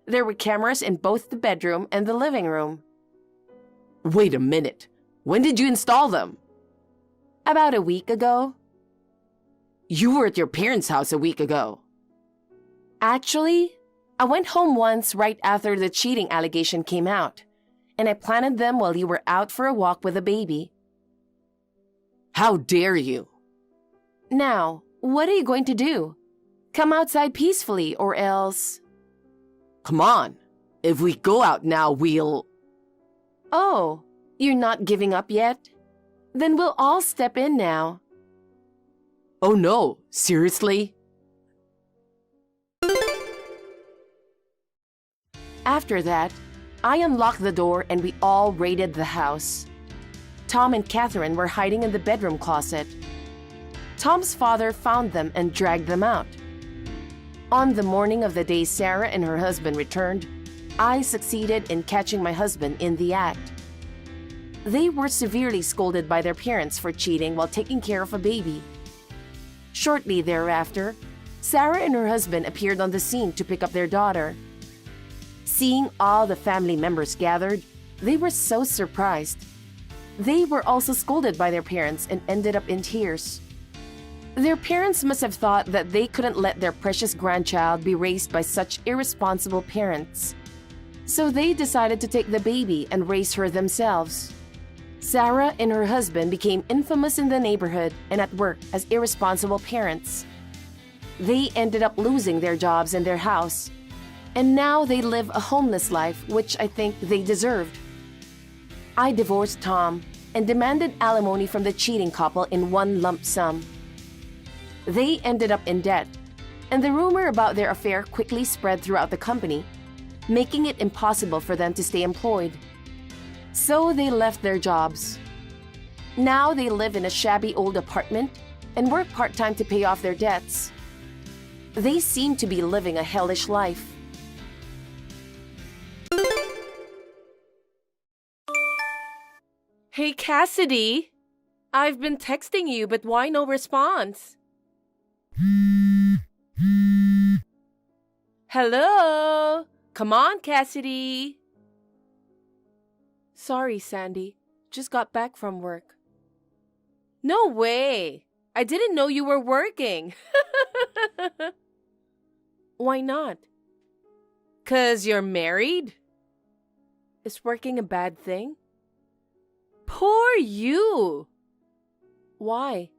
There were cameras in both the bedroom and the living room. Wait a minute. When did you install them? About a week ago. You were at your parents' house a week ago. Actually, I went home once right after the cheating allegation came out, and I planted them while you were out for a walk with a baby. How dare you? Now, what are you going to do? Come outside peacefully or else... Come on. If we go out now, we'll... Oh, you're not giving up yet? Then we'll all step in now. Oh no, seriously? After that, I unlocked the door and we all raided the house. Tom and Catherine were hiding in the bedroom closet. Tom's father found them and dragged them out. On the morning of the day Sarah and her husband returned, I succeeded in catching my husband in the act. They were severely scolded by their parents for cheating while taking care of a baby. Shortly thereafter, Sarah and her husband appeared on the scene to pick up their daughter. Seeing all the family members gathered, they were so surprised. They were also scolded by their parents and ended up in tears. Their parents must have thought that they couldn't let their precious grandchild be raised by such irresponsible parents. So they decided to take the baby and raise her themselves. Sarah and her husband became infamous in the neighborhood and at work as irresponsible parents. They ended up losing their jobs and their house, and now they live a homeless life, which I think they deserved. I divorced Tom and demanded alimony from the cheating couple in one lump sum. They ended up in debt, and the rumor about their affair quickly spread throughout the company, making it impossible for them to stay employed. So they left their jobs. Now they live in a shabby old apartment and work part-time to pay off their debts. They seem to be living a hellish life. Hey, Cassidy. I've been texting you, but why no response? Hello? Come on, Cassidy. Sorry, Sandy. Just got back from work. No way. I didn't know you were working. Why not? 'Cause you're married? Is working a bad thing? Poor you! Why?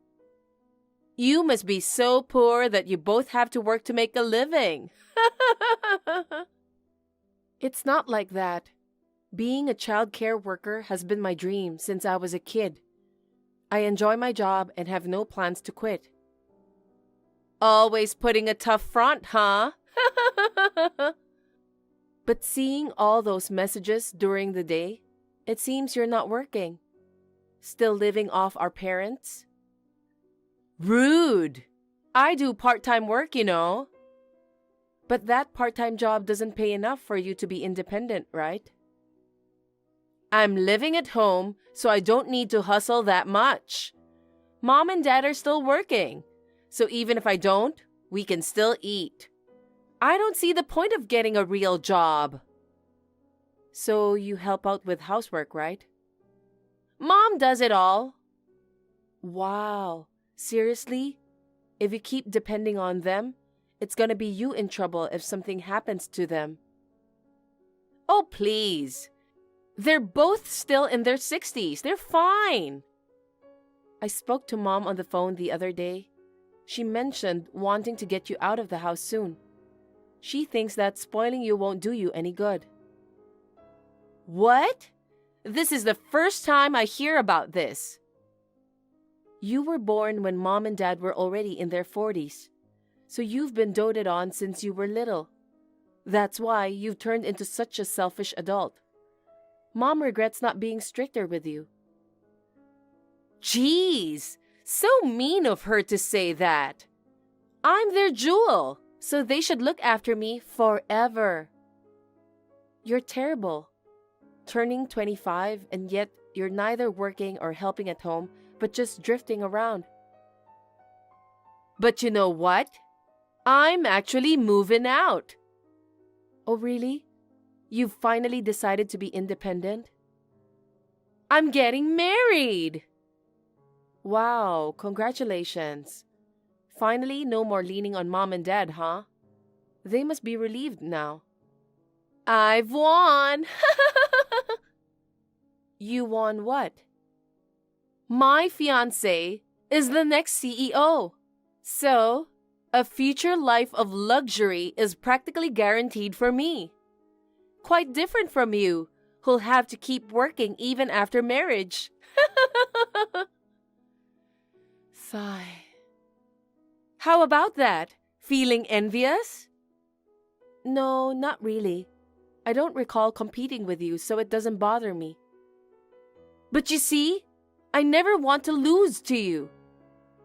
You must be so poor that you both have to work to make a living. It's not like that. Being a child care worker has been my dream since I was a kid. I enjoy my job and have no plans to quit. Always putting a tough front, huh? But seeing all those messages during the day, it seems you're not working. Still living off our parents? Rude! I do part-time work, you know. But that part-time job doesn't pay enough for you to be independent, right? I'm living at home, so I don't need to hustle that much. Mom and Dad are still working, so even if I don't, we can still eat. I don't see the point of getting a real job. So you help out with housework, right? Mom does it all. Wow, seriously? If you keep depending on them, it's gonna be you in trouble if something happens to them. Oh, please. They're both still in their 60s. They're fine. I spoke to Mom on the phone the other day. She mentioned wanting to get you out of the house soon. She thinks that spoiling you won't do you any good. What? This is the first time I hear about this. You were born when Mom and Dad were already in their 40s. So you've been doted on since you were little. That's why you've turned into such a selfish adult. Mom regrets not being stricter with you. Jeez, so mean of her to say that. I'm their jewel, so they should look after me forever. You're terrible. Turning 25 and yet you're neither working or helping at home, but just drifting around. But you know what? I'm actually moving out. Oh, really? You've finally decided to be independent? I'm getting married! Wow, congratulations. Finally, no more leaning on Mom and Dad, huh? They must be relieved now. I've won! You won what? My fiancé is the next CEO. So, a future life of luxury is practically guaranteed for me. Quite different from you, who'll have to keep working even after marriage. Sigh. How about that? Feeling envious? No, not really. I don't recall competing with you, so it doesn't bother me. But you see, I never want to lose to you.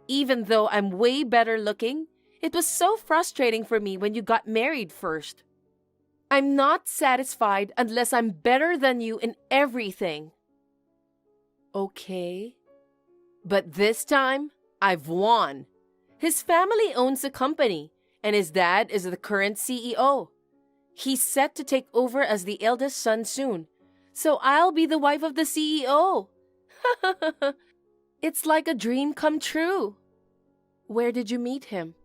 Even though I'm way better looking, it was so frustrating for me when you got married first. I'm not satisfied unless I'm better than you in everything. Okay. But this time, I've won. His family owns a company, and his dad is the current CEO. He's set to take over as the eldest son soon, so I'll be the wife of the CEO. It's like a dream come true. Where did you meet him?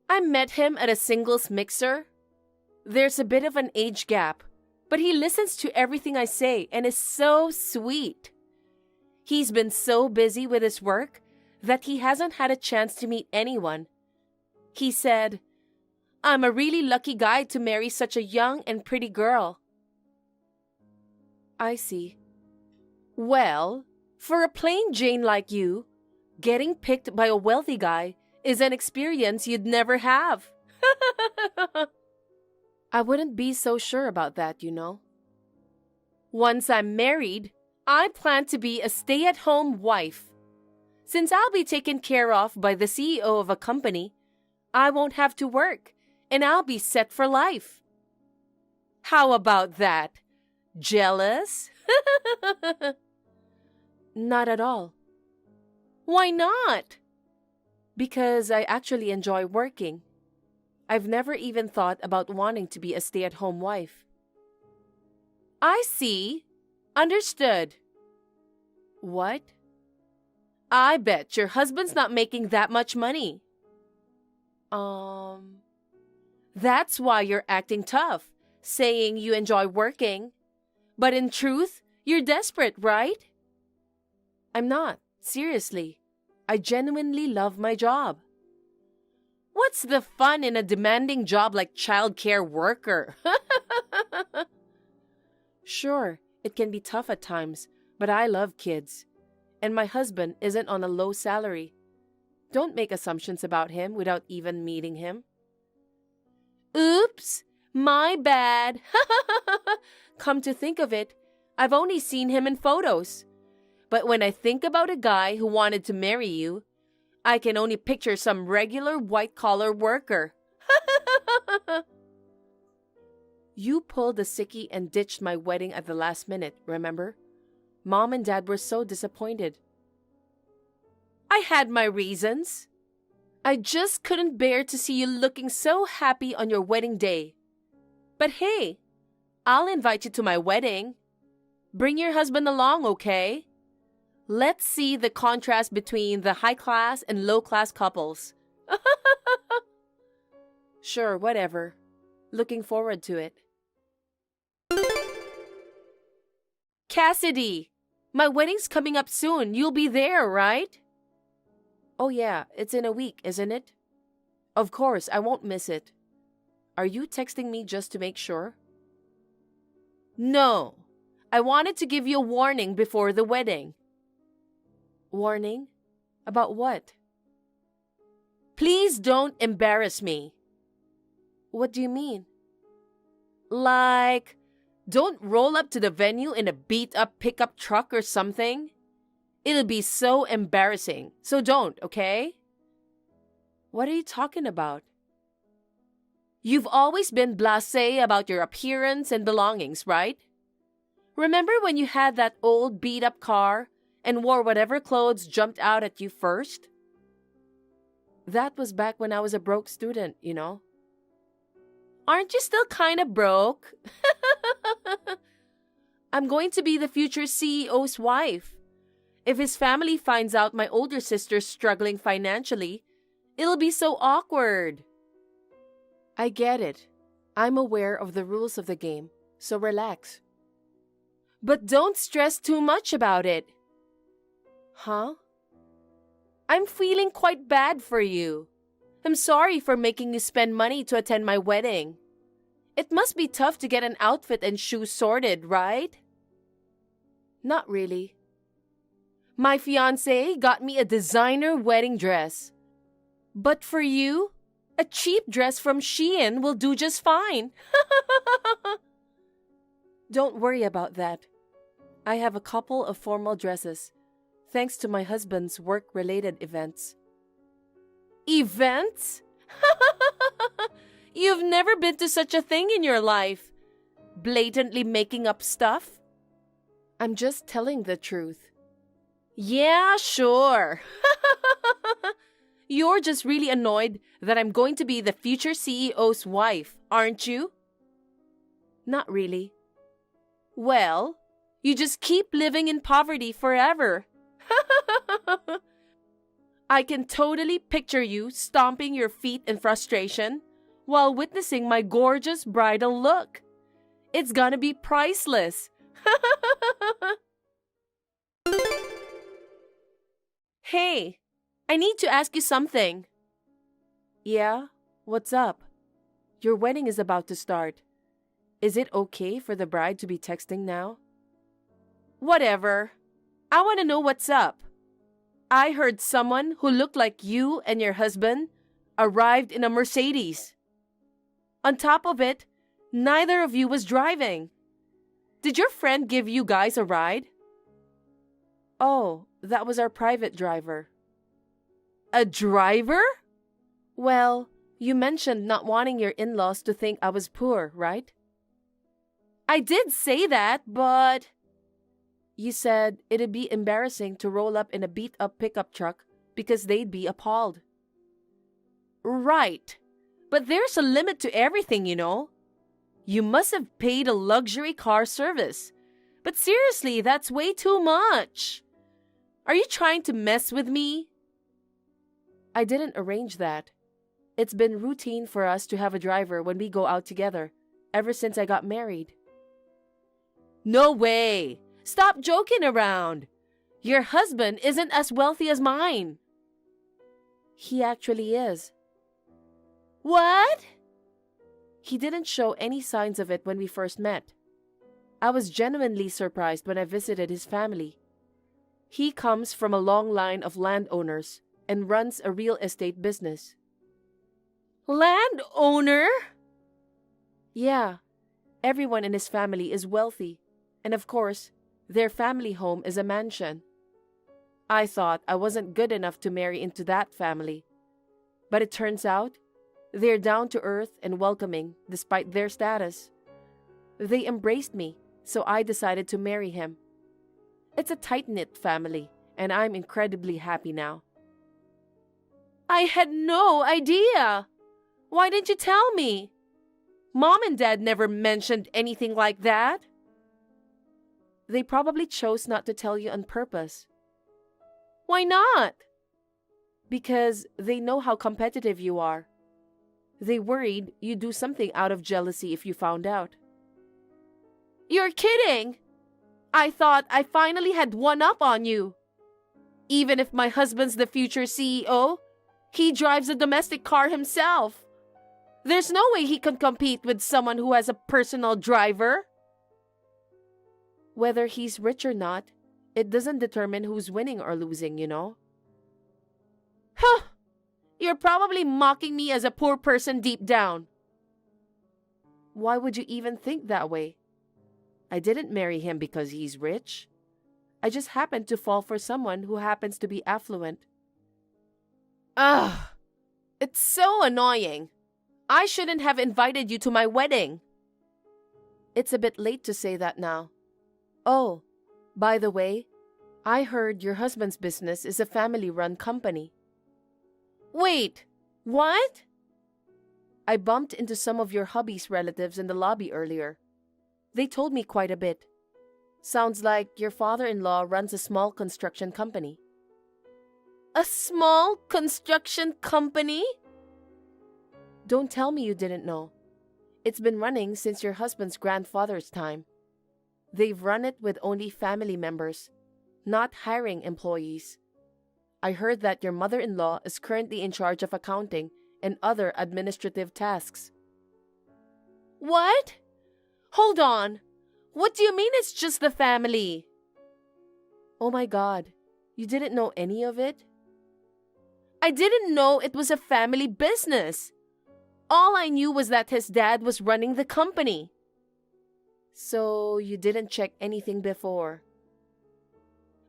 I met him at a singles mixer. There's a bit of an age gap, but he listens to everything I say and is so sweet. He's been so busy with his work that he hasn't had a chance to meet anyone. He said, "I'm a really lucky guy to marry such a young and pretty girl." I see. Well, for a plain Jane like you, getting picked by a wealthy guy is an experience you'd never have. I wouldn't be so sure about that, you know. Once I'm married, I plan to be a stay-at-home wife. Since I'll be taken care of by the CEO of a company, I won't have to work, and I'll be set for life. How about that? Jealous? Not at all. Why not? Because I actually enjoy working. I've never even thought about wanting to be a stay-at-home wife. I see. Understood. What? I bet your husband's not making that much money. That's why you're acting tough, saying you enjoy working. But in truth, you're desperate, right? I'm not. Seriously. I genuinely love my job. What's the fun in a demanding job like childcare worker? Sure, it can be tough at times, but I love kids. And my husband isn't on a low salary. Don't make assumptions about him without even meeting him. Oops, my bad. Come to think of it, I've only seen him in photos. But when I think about a guy who wanted to marry you, I can only picture some regular white-collar worker. You pulled the sickie and ditched my wedding at the last minute, remember? Mom and Dad were so disappointed. I had my reasons. I just couldn't bear to see you looking so happy on your wedding day. But hey, I'll invite you to my wedding. Bring your husband along, okay? Let's see the contrast between the high-class and low-class couples. Sure, whatever. Looking forward to it. Cassidy, my wedding's coming up soon. You'll be there, right? Oh yeah, it's in a week, isn't it? Of course, I won't miss it. Are you texting me just to make sure? No, I wanted to give you a warning before the wedding. Warning? About what? Please don't embarrass me. What do you mean? Like, don't roll up to the venue in a beat-up pickup truck or something. It'll be so embarrassing, so don't, okay? What are you talking about? You've always been blasé about your appearance and belongings, right? Remember when you had that old beat-up car and wore whatever clothes jumped out at you first? That was back when I was a broke student, you know. Aren't you still kind of broke? I'm going to be the future CEO's wife. If his family finds out my older sister's struggling financially, it'll be so awkward. I get it. I'm aware of the rules of the game, so relax. But don't stress too much about it. Huh? I'm feeling quite bad for you. I'm sorry for making you spend money to attend my wedding. It must be tough to get an outfit and shoes sorted, right? Not really. My fiancé got me a designer wedding dress. But for you, a cheap dress from Shein will do just fine. Don't worry about that. I have a couple of formal dresses, thanks to my husband's work-related events. Events? You've never been to such a thing in your life. Blatantly making up stuff? I'm just telling the truth. Yeah, sure. You're just really annoyed that I'm going to be the future CEO's wife, aren't you? Not really. Well, you just keep living in poverty forever. I can totally picture you stomping your feet in frustration while witnessing my gorgeous bridal look. It's gonna be priceless. Hey, I need to ask you something. Yeah? What's up? Your wedding is about to start. Is it okay for the bride to be texting now? Whatever. I want to know what's up. I heard someone who looked like you and your husband arrived in a Mercedes. On top of it, neither of you was driving. Did your friend give you guys a ride? Oh, that was our private driver. A driver? Well, you mentioned not wanting your in-laws to think I was poor, right? I did say that, but... You said it'd be embarrassing to roll up in a beat-up pickup truck because they'd be appalled. Right. But there's a limit to everything, you know. You must have paid a luxury car service. But seriously, that's way too much. Are you trying to mess with me? I didn't arrange that. It's been routine for us to have a driver when we go out together, ever since I got married. No way! Stop joking around. Your husband isn't as wealthy as mine. He actually is. What? He didn't show any signs of it when we first met. I was genuinely surprised when I visited his family. He comes from a long line of landowners and runs a real estate business. Landowner? Yeah, everyone in his family is wealthy, and of course, their family home is a mansion. I thought I wasn't good enough to marry into that family, but it turns out they're down to earth and welcoming despite their status. They embraced me, so I decided to marry him. It's a tight-knit family, and I'm incredibly happy now. I had no idea. Why didn't you tell me? Mom and Dad never mentioned anything like that. They probably chose not to tell you on purpose. Why not? Because they know how competitive you are. They worried you'd do something out of jealousy if you found out. You're kidding! I thought I finally had one up on you. Even if my husband's the future CEO, he drives a domestic car himself. There's no way he can compete with someone who has a personal driver. Whether he's rich or not, it doesn't determine who's winning or losing, you know? Huh! You're probably mocking me as a poor person deep down. Why would you even think that way? I didn't marry him because he's rich. I just happened to fall for someone who happens to be affluent. Ugh! It's so annoying. I shouldn't have invited you to my wedding. It's a bit late to say that now. Oh, by the way, I heard your husband's business is a family-run company. Wait, what? I bumped into some of your hubby's relatives in the lobby earlier. They told me quite a bit. Sounds like your father-in-law runs a small construction company. A small construction company? Don't tell me you didn't know. It's been running since your husband's grandfather's time. They've run it with only family members, not hiring employees. I heard that your mother-in-law is currently in charge of accounting and other administrative tasks. What? Hold on. What do you mean it's just the family? Oh my God, you didn't know any of it? I didn't know it was a family business. All I knew was that his dad was running the company. So you didn't check anything before?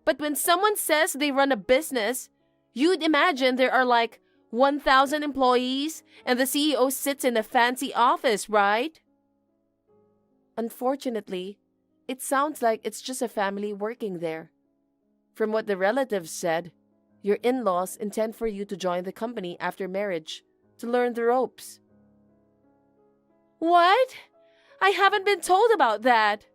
But when someone says they run a business, you'd imagine there are like 1,000 employees and the CEO sits in a fancy office, right? Unfortunately, it sounds like it's just a family working there. From what the relatives said, your in-laws intend for you to join the company after marriage to learn the ropes. What? I haven't been told about that.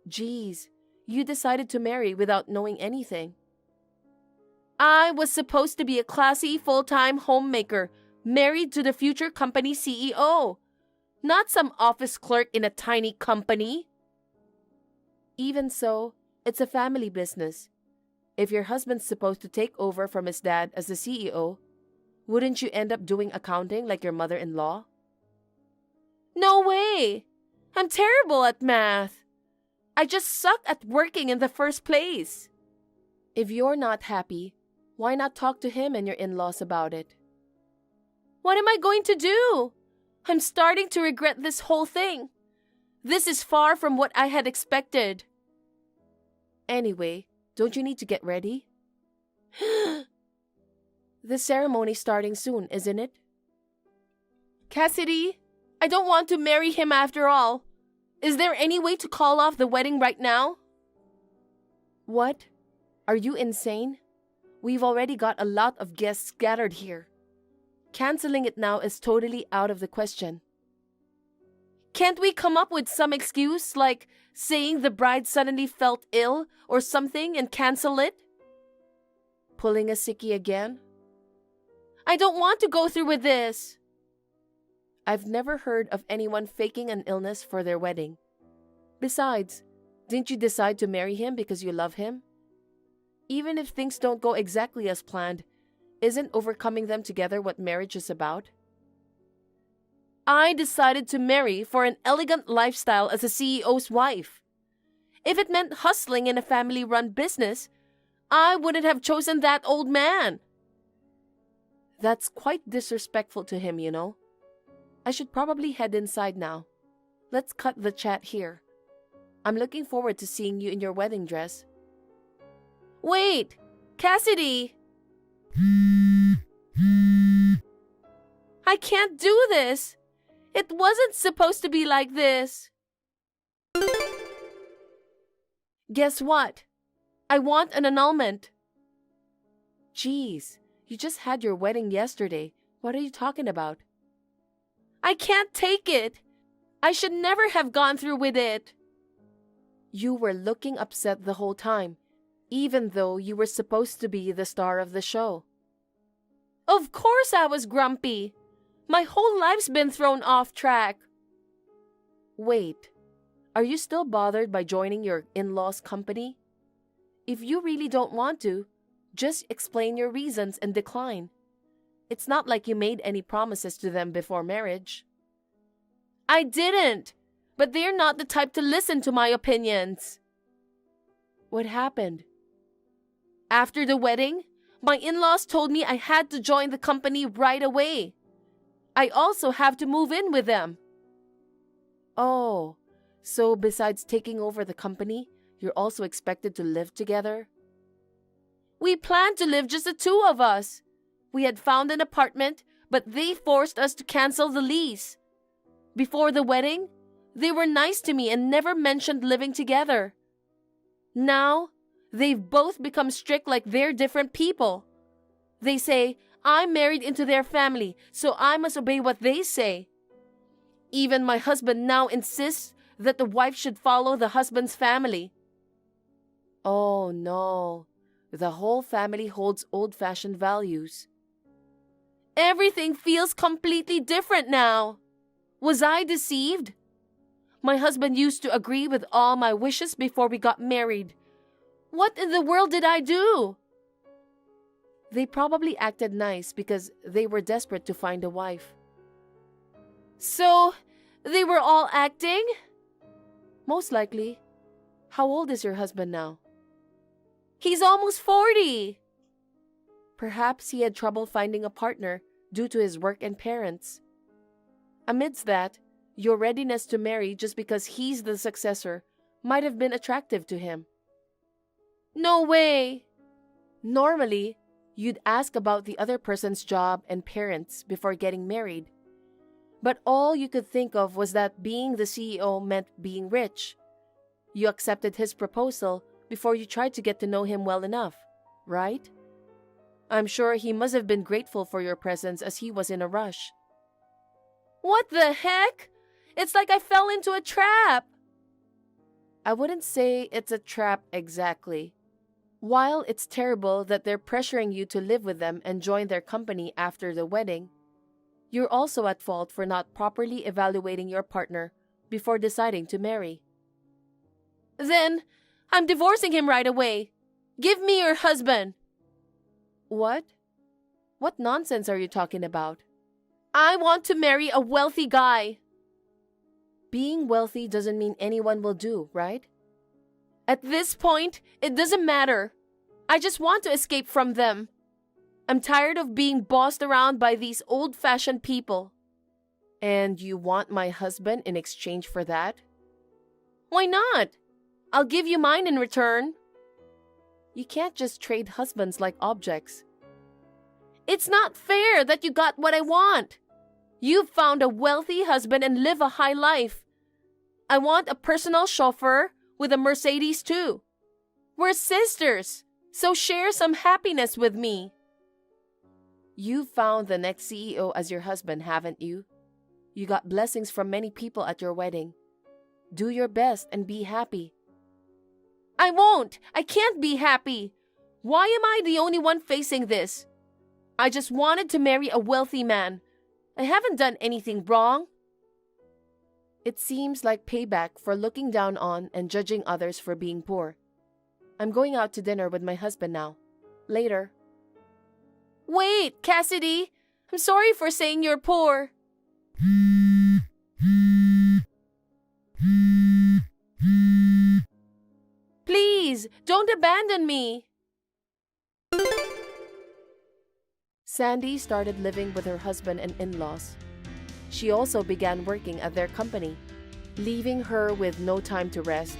Geez, you decided to marry without knowing anything. I was supposed to be a classy full-time homemaker, married to the future company CEO, not some office clerk in a tiny company. Even so, it's a family business. If your husband's supposed to take over from his dad as the CEO, wouldn't you end up doing accounting like your mother-in-law? No way! I'm terrible at math. I just suck at working in the first place. If you're not happy, why not talk to him and your in-laws about it? What am I going to do? I'm starting to regret this whole thing. This is far from what I had expected. Anyway, don't you need to get ready? The ceremony's starting soon, isn't it? Cassidy, I don't want to marry him after all. Is there any way to call off the wedding right now? What? Are you insane? We've already got a lot of guests scattered here. Canceling it now is totally out of the question. Can't we come up with some excuse, like saying the bride suddenly felt ill or something and cancel it? Pulling a sickie again? I don't want to go through with this. I've never heard of anyone faking an illness for their wedding. Besides, didn't you decide to marry him because you love him? Even if things don't go exactly as planned, isn't overcoming them together what marriage is about? I decided to marry for an elegant lifestyle as a CEO's wife. If it meant hustling in a family-run business, I wouldn't have chosen that old man. That's quite disrespectful to him, you know. I should probably head inside now. Let's cut the chat here. I'm looking forward to seeing you in your wedding dress. Wait! Cassidy! I can't do this! It wasn't supposed to be like this. Guess what? I want an annulment. Jeez, you just had your wedding yesterday. What are you talking about? I can't take it. I should never have gone through with it. You were looking upset the whole time, even though you were supposed to be the star of the show. Of course I was grumpy. My whole life's been thrown off track. Wait, are you still bothered by joining your in-laws' company? If you really don't want to, just explain your reasons and decline. It's not like you made any promises to them before marriage. I didn't, but they're not the type to listen to my opinions. What happened? After the wedding, my in-laws told me I had to join the company right away. I also have to move in with them. Oh, so besides taking over the company, you're also expected to live together? We planned to live just the two of us. We had found an apartment, but they forced us to cancel the lease. Before the wedding, they were nice to me and never mentioned living together. Now, they've both become strict like they're different people. They say, I'm married into their family, so I must obey what they say. Even my husband now insists that the wife should follow the husband's family. Oh no, the whole family holds old-fashioned values. Everything feels completely different now. Was I deceived? My husband used to agree with all my wishes before we got married. What in the world did I do? They probably acted nice because they were desperate to find a wife. So, they were all acting? Most likely. How old is your husband now? He's almost 40. Perhaps he had trouble finding a partner due to his work and parents. Amidst that, your readiness to marry just because he's the successor might have been attractive to him. No way! Normally, you'd ask about the other person's job and parents before getting married. But all you could think of was that being the CEO meant being rich. You accepted his proposal before you tried to get to know him well enough, right? I'm sure he must have been grateful for your presence as he was in a rush. What the heck? It's like I fell into a trap. I wouldn't say it's a trap exactly. While it's terrible that they're pressuring you to live with them and join their company after the wedding, you're also at fault for not properly evaluating your partner before deciding to marry. Then, I'm divorcing him right away. Give me your husband. What? What nonsense are you talking about? I want to marry a wealthy guy. Being wealthy doesn't mean anyone will do, right? At this point, it doesn't matter. I just want to escape from them. I'm tired of being bossed around by these old-fashioned people. And you want my husband in exchange for that? Why not? I'll give you mine in return. You can't just trade husbands like objects. It's not fair that you got what I want. You've found a wealthy husband and live a high life. I want a personal chauffeur with a Mercedes too. We're sisters, so share some happiness with me. You found the next CEO as your husband, haven't you? You got blessings from many people at your wedding. Do your best and be happy. I won't! I can't be happy! Why am I the only one facing this? I just wanted to marry a wealthy man. I haven't done anything wrong. It seems like payback for looking down on and judging others for being poor. I'm going out to dinner with my husband now. Later. Wait, Cassidy! I'm sorry for saying you're poor. Please, don't abandon me. Sandy started living with her husband and in-laws. She also began working at their company, leaving her with no time to rest,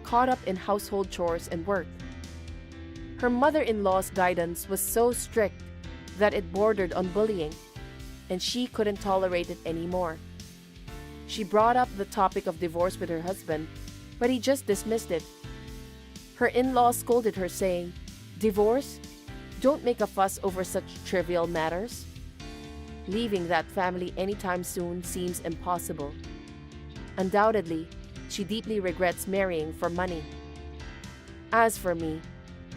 caught up in household chores and work. Her mother-in-law's guidance was so strict that it bordered on bullying, and she couldn't tolerate it anymore. She brought up the topic of divorce with her husband, but he just dismissed it. Her in-laws scolded her, saying, "Divorce? Don't make a fuss over such trivial matters." Leaving that family anytime soon seems impossible. Undoubtedly, she deeply regrets marrying for money. As for me,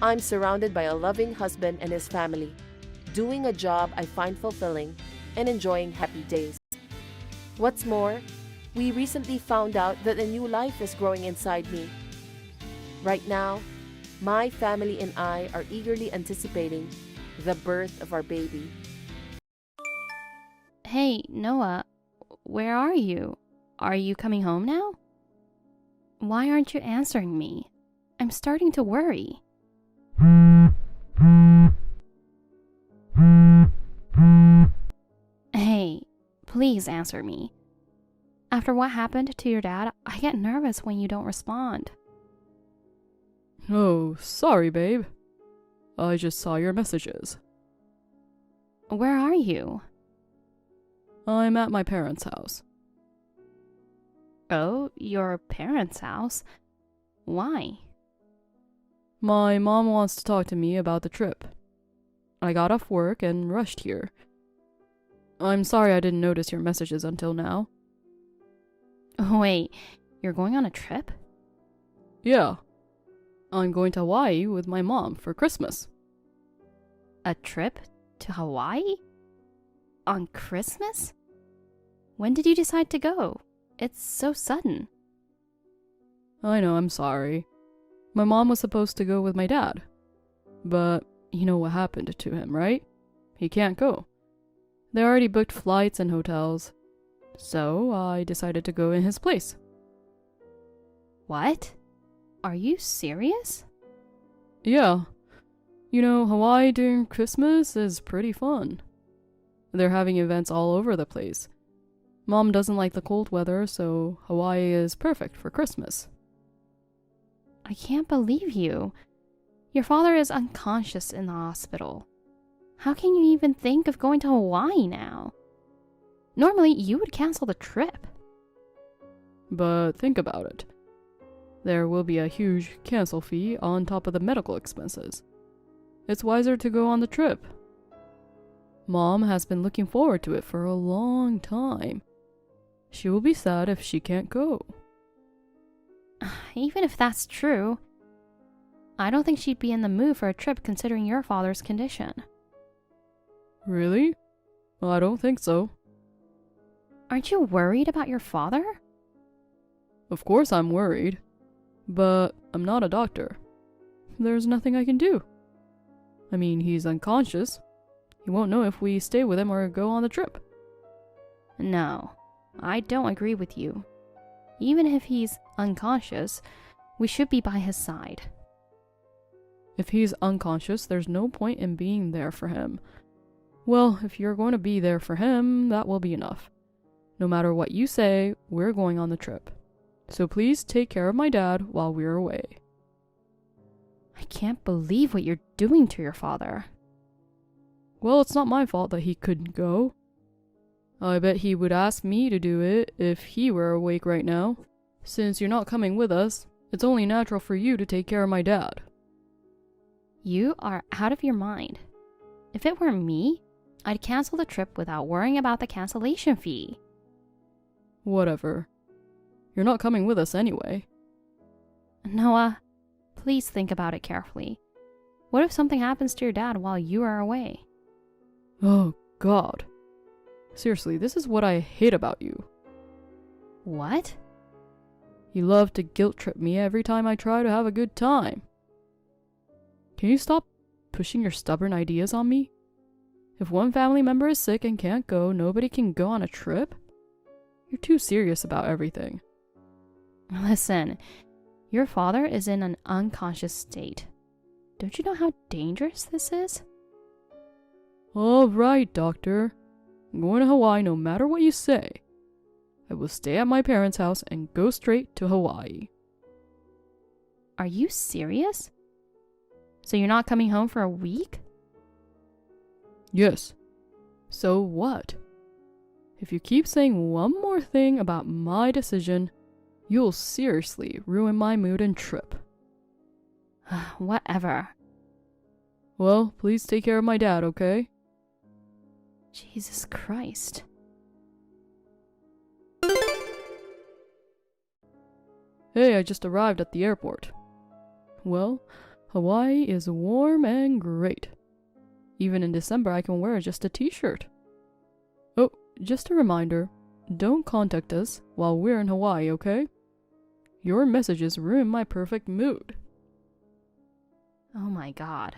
I'm surrounded by a loving husband and his family, doing a job I find fulfilling and enjoying happy days. What's more, we recently found out that a new life is growing inside me. Right now, my family and I are eagerly anticipating the birth of our baby. Hey, Noah, where are you? Are you coming home now? Why aren't you answering me? I'm starting to worry. Hey, please answer me. After what happened to your dad, I get nervous when you don't respond. Oh, sorry, babe. I just saw your messages. Where are you? I'm at my parents' house. Oh, your parents' house? Why? My mom wants to talk to me about the trip. I got off work and rushed here. I'm sorry I didn't notice your messages until now. Wait, you're going on a trip? Yeah. I'm going to Hawaii with my mom for Christmas. A trip to Hawaii? On Christmas? When did you decide to go? It's so sudden. I know, I'm sorry. My mom was supposed to go with my dad. But you know what happened to him, right? He can't go. They already booked flights and hotels. So I decided to go in his place. What? Are you serious? Yeah. You know, Hawaii during Christmas is pretty fun. They're having events all over the place. Mom doesn't like the cold weather, so Hawaii is perfect for Christmas. I can't believe you. Your father is unconscious in the hospital. How can you even think of going to Hawaii now? Normally, you would cancel the trip. But think about it. There will be a huge cancel fee on top of the medical expenses. It's wiser to go on the trip. Mom has been looking forward to it for a long time. She will be sad if she can't go. Even if that's true, I don't think she'd be in the mood for a trip considering your father's condition. Really? Well, I don't think so. Aren't you worried about your father? Of course I'm worried. But I'm not a doctor. There's nothing I can do. I mean, he's unconscious. He won't know if we stay with him or go on the trip. No, I don't agree with you. Even if he's unconscious, we should be by his side. If he's unconscious, there's no point in being there for him. Well, if you're going to be there for him, that will be enough. No matter what you say, we're going on the trip. So please take care of my dad while we're away. I can't believe what you're doing to your father. Well, it's not my fault that he couldn't go. I bet he would ask me to do it if he were awake right now. Since you're not coming with us, it's only natural for you to take care of my dad. You are out of your mind. If it were me, I'd cancel the trip without worrying about the cancellation fee. Whatever. You're not coming with us anyway. Noah, please think about it carefully. What if something happens to your dad while you are away? Oh, God. Seriously, this is what I hate about you. What? You love to guilt trip me every time I try to have a good time. Can you stop pushing your stubborn ideas on me? If one family member is sick and can't go, nobody can go on a trip? You're too serious about everything. Listen, your father is in an unconscious state. Don't you know how dangerous this is? All right, doctor. I'm going to Hawaii no matter what you say. I will stay at my parents' house and go straight to Hawaii. Are you serious? So you're not coming home for a week? Yes. So what? If you keep saying one more thing about my decision, you'll seriously ruin my mood and trip. Whatever. Well, please take care of my dad, okay? Jesus Christ. Hey, I just arrived at the airport. Well, Hawaii is warm and great. Even in December, I can wear just a t-shirt. Oh, just a reminder, don't contact us while we're in Hawaii, okay? Your messages ruin my perfect mood. Oh my God.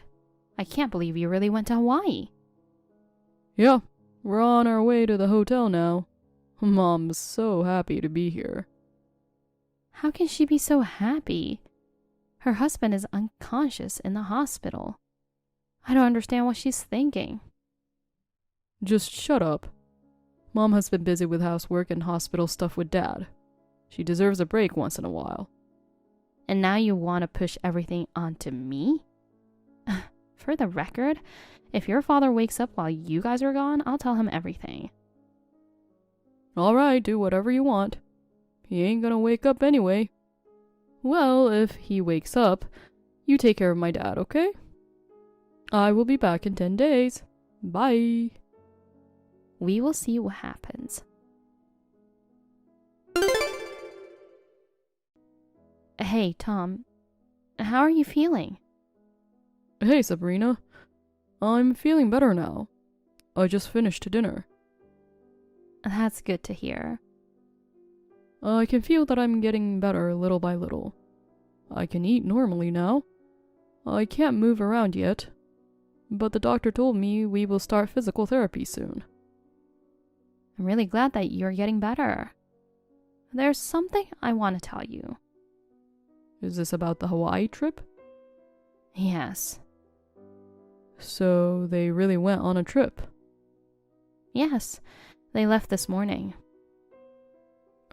I can't believe you really went to Hawaii. Yeah, we're on our way to the hotel now. Mom's so happy to be here. How can she be so happy? Her husband is unconscious in the hospital. I don't understand what she's thinking. Just shut up. Mom has been busy with housework and hospital stuff with Dad. She deserves a break once in a while. And now you want to push everything onto me? For the record, if your father wakes up while you guys are gone, I'll tell him everything. All right, do whatever you want. He ain't gonna wake up anyway. Well, if he wakes up, you take care of my dad, okay? I will be back in 10 days. Bye. We will see what happens. Hey, Tom. How are you feeling? Hey, Sabrina. I'm feeling better now. I just finished dinner. That's good to hear. I can feel that I'm getting better little by little. I can eat normally now. I can't move around yet, but the doctor told me we will start physical therapy soon. I'm really glad that you're getting better. There's something I want to tell you. Is this about the Hawaii trip? Yes. So they really went on a trip? Yes, they left this morning.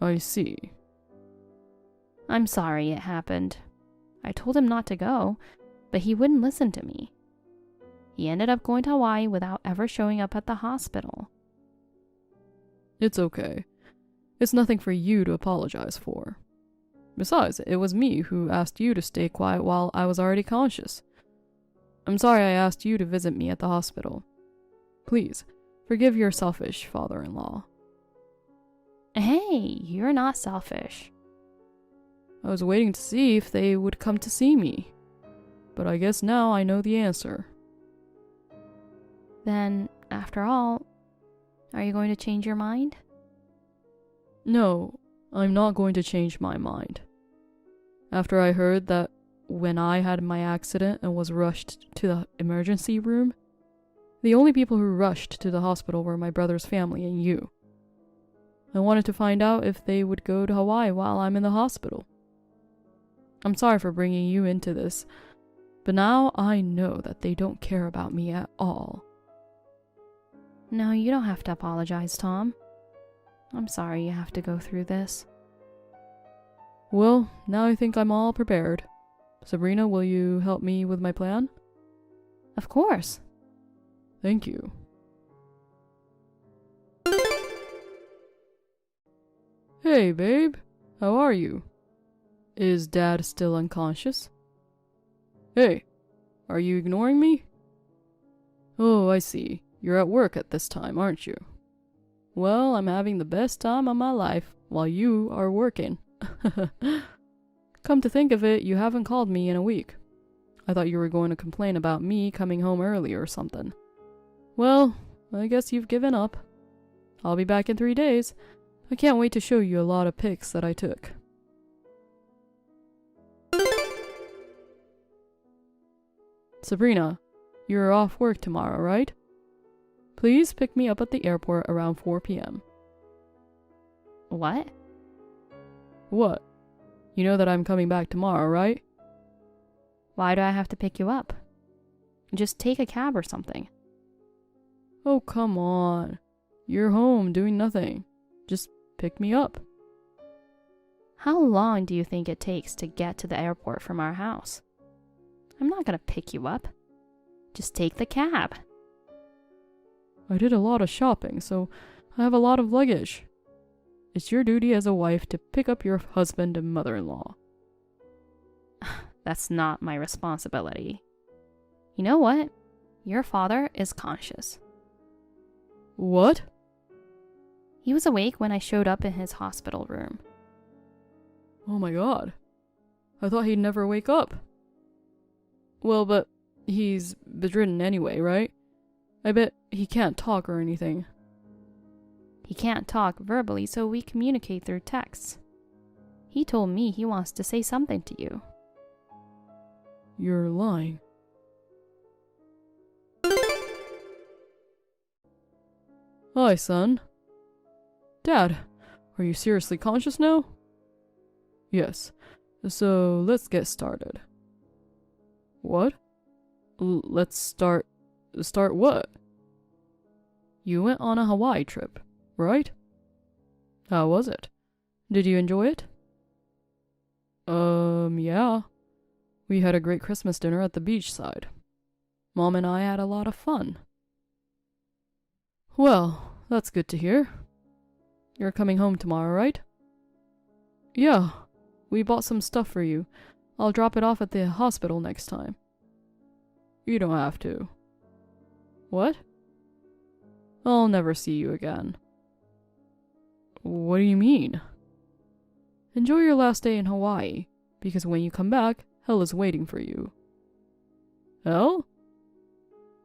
I see. I'm sorry it happened. I told him not to go, but he wouldn't listen to me. He ended up going to Hawaii without ever showing up at the hospital. It's okay. It's nothing for you to apologize for. Besides, it was me who asked you to stay quiet while I was already conscious. I'm sorry I asked you to visit me at the hospital. Please, forgive your selfish father-in-law. Hey, you're not selfish. I was waiting to see if they would come to see me. But I guess now I know the answer. Then, after all, are you going to change your mind? No, I'm not going to change my mind. After I heard that when I had my accident and was rushed to the emergency room, the only people who rushed to the hospital were my brother's family and you. I wanted to find out if they would go to Hawaii while I'm in the hospital. I'm sorry for bringing you into this, but now I know that they don't care about me at all. No, you don't have to apologize, Tom. I'm sorry you have to go through this. Well, now I think I'm all prepared. Sabrina, will you help me with my plan? Of course. Thank you. Hey, babe. How are you? Is Dad still unconscious? Hey, are you ignoring me? Oh, I see. You're at work at this time, aren't you? Well, I'm having the best time of my life while you are working. Come to think of it, you haven't called me in a week. I thought you were going to complain about me coming home early or something. Well, I guess you've given up. I'll be back in 3 days. I can't wait to show you a lot of pics that I took. Sabrina, you're off work tomorrow, right? Please pick me up at the airport around 4 p.m. What? What? You know that I'm coming back tomorrow, right? Why do I have to pick you up? Just take a cab or something. Oh, come on. You're home doing nothing. Just pick me up. How long do you think it takes to get to the airport from our house? I'm not gonna pick you up. Just take the cab. I did a lot of shopping, so I have a lot of luggage. It's your duty as a wife to pick up your husband and mother-in-law. That's not my responsibility. You know what? Your father is conscious. What? He was awake when I showed up in his hospital room. Oh my god. I thought he'd never wake up. Well, but he's bedridden anyway, right? I bet he can't talk or anything. He can't talk verbally, so we communicate through texts. He told me he wants to say something to you. You're lying. Hi, son. Dad, are you seriously conscious now? Yes. So let's get started. What? Let's start... Start what? You went on a Hawaii trip, right? How was it? Did you enjoy it? Yeah. We had a great Christmas dinner at the beachside. Mom and I had a lot of fun. Well, that's good to hear. You're coming home tomorrow, right? Yeah. We bought some stuff for you. I'll drop it off at the hospital next time. You don't have to. What? I'll never see you again. What do you mean? Enjoy your last day in Hawaii, because when you come back, hell is waiting for you. Hell?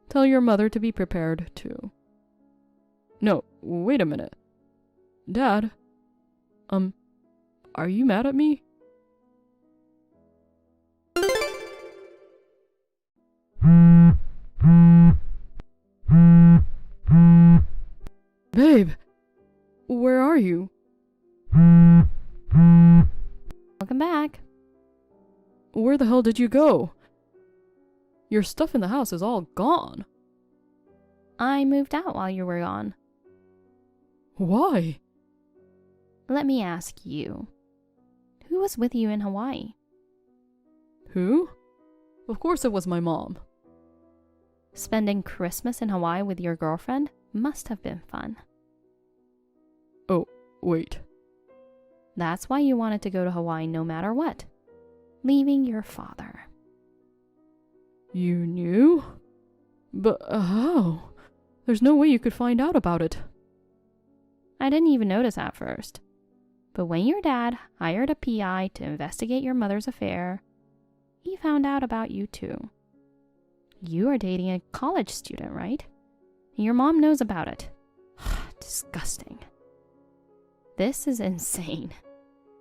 Tell your mother to be prepared, too. No, wait a minute. Dad? Are you mad at me? Babe, where are you? Welcome back. Where the hell did you go? Your stuff in the house is all gone. I moved out while you were gone. Why? Let me ask you. Who was with you in Hawaii? Who? Of course it was my mom. Spending Christmas in Hawaii with your girlfriend must have been fun. Oh, wait. That's why you wanted to go to Hawaii no matter what. Leaving your father. You knew? But how? There's no way you could find out about it. I didn't even notice at first. But when your dad hired a PI to investigate your mother's affair, he found out about you too. You are dating a college student, right? And your mom knows about it. Disgusting. This is insane.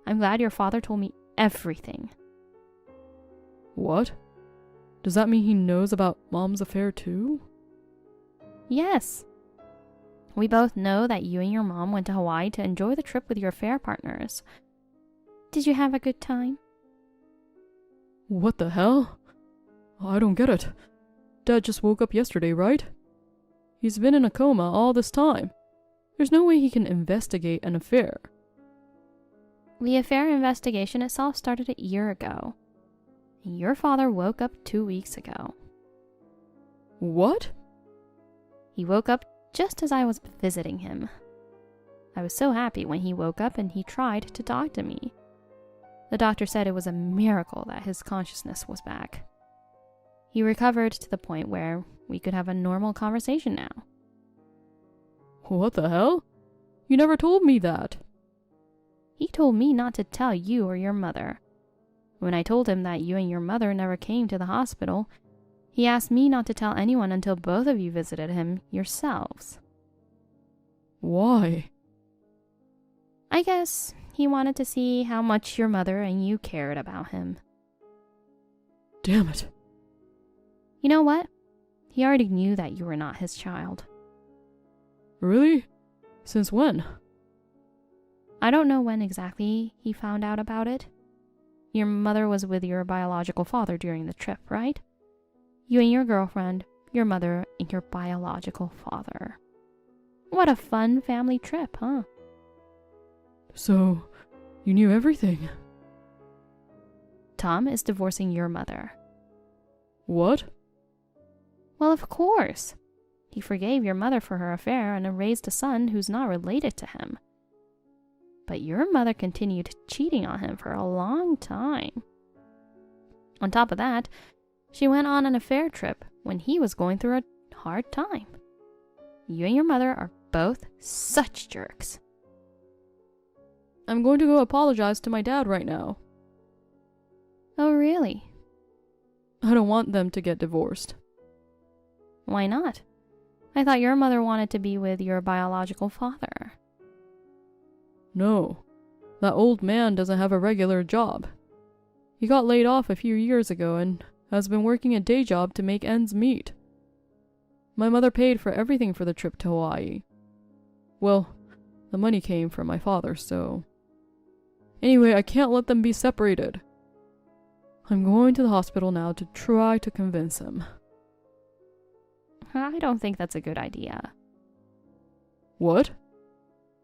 I'm glad your father told me everything. What? Does that mean he knows about Mom's affair too? Yes. We both know that you and your mom went to Hawaii to enjoy the trip with your affair partners. Did you have a good time? What the hell? I don't get it. Dad just woke up yesterday, right? He's been in a coma all this time. There's no way he can investigate an affair. The affair investigation itself started a year ago. Your father woke up 2 weeks ago. What? He woke up just as I was visiting him. I was so happy when he woke up and he tried to talk to me. The doctor said it was a miracle that his consciousness was back. He recovered to the point where we could have a normal conversation now. What the hell? You never told me that. He told me not to tell you or your mother. When I told him that you and your mother never came to the hospital, he asked me not to tell anyone until both of you visited him yourselves. Why? I guess he wanted to see how much your mother and you cared about him. Damn it. You know what? He already knew that you were not his child. Really? Since when? I don't know when exactly he found out about it. Your mother was with your biological father during the trip, right? You and your girlfriend, your mother, and your biological father. What a fun family trip, huh? So, you knew everything? Tom is divorcing your mother. What? Well, of course. He forgave your mother for her affair and raised a son who's not related to him. But your mother continued cheating on him for a long time. On top of that, she went on an affair trip when he was going through a hard time. You and your mother are both such jerks. I'm going to go apologize to my dad right now. Oh, really? I don't want them to get divorced. Why not? I thought your mother wanted to be with your biological father. No, that old man doesn't have a regular job. He got laid off a few years ago and has been working a day job to make ends meet. My mother paid for everything for the trip to Hawaii. Well, the money came from my father, so... Anyway, I can't let them be separated. I'm going to the hospital now to try to convince him. I don't think that's a good idea. What?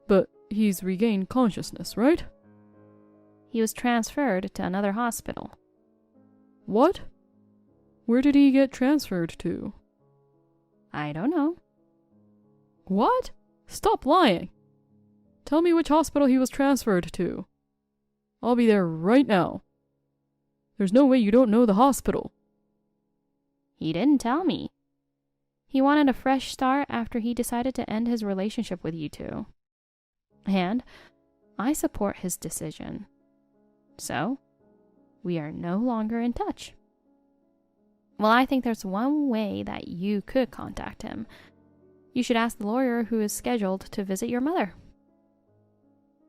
But he's regained consciousness, right? He was transferred to another hospital. What? Where did he get transferred to? I don't know. What? Stop lying. Tell me which hospital he was transferred to. I'll be there right now. There's no way you don't know the hospital. He didn't tell me. He wanted a fresh start after he decided to end his relationship with you two. And I support his decision. So, we are no longer in touch. Well, I think there's one way that you could contact him. You should ask the lawyer who is scheduled to visit your mother.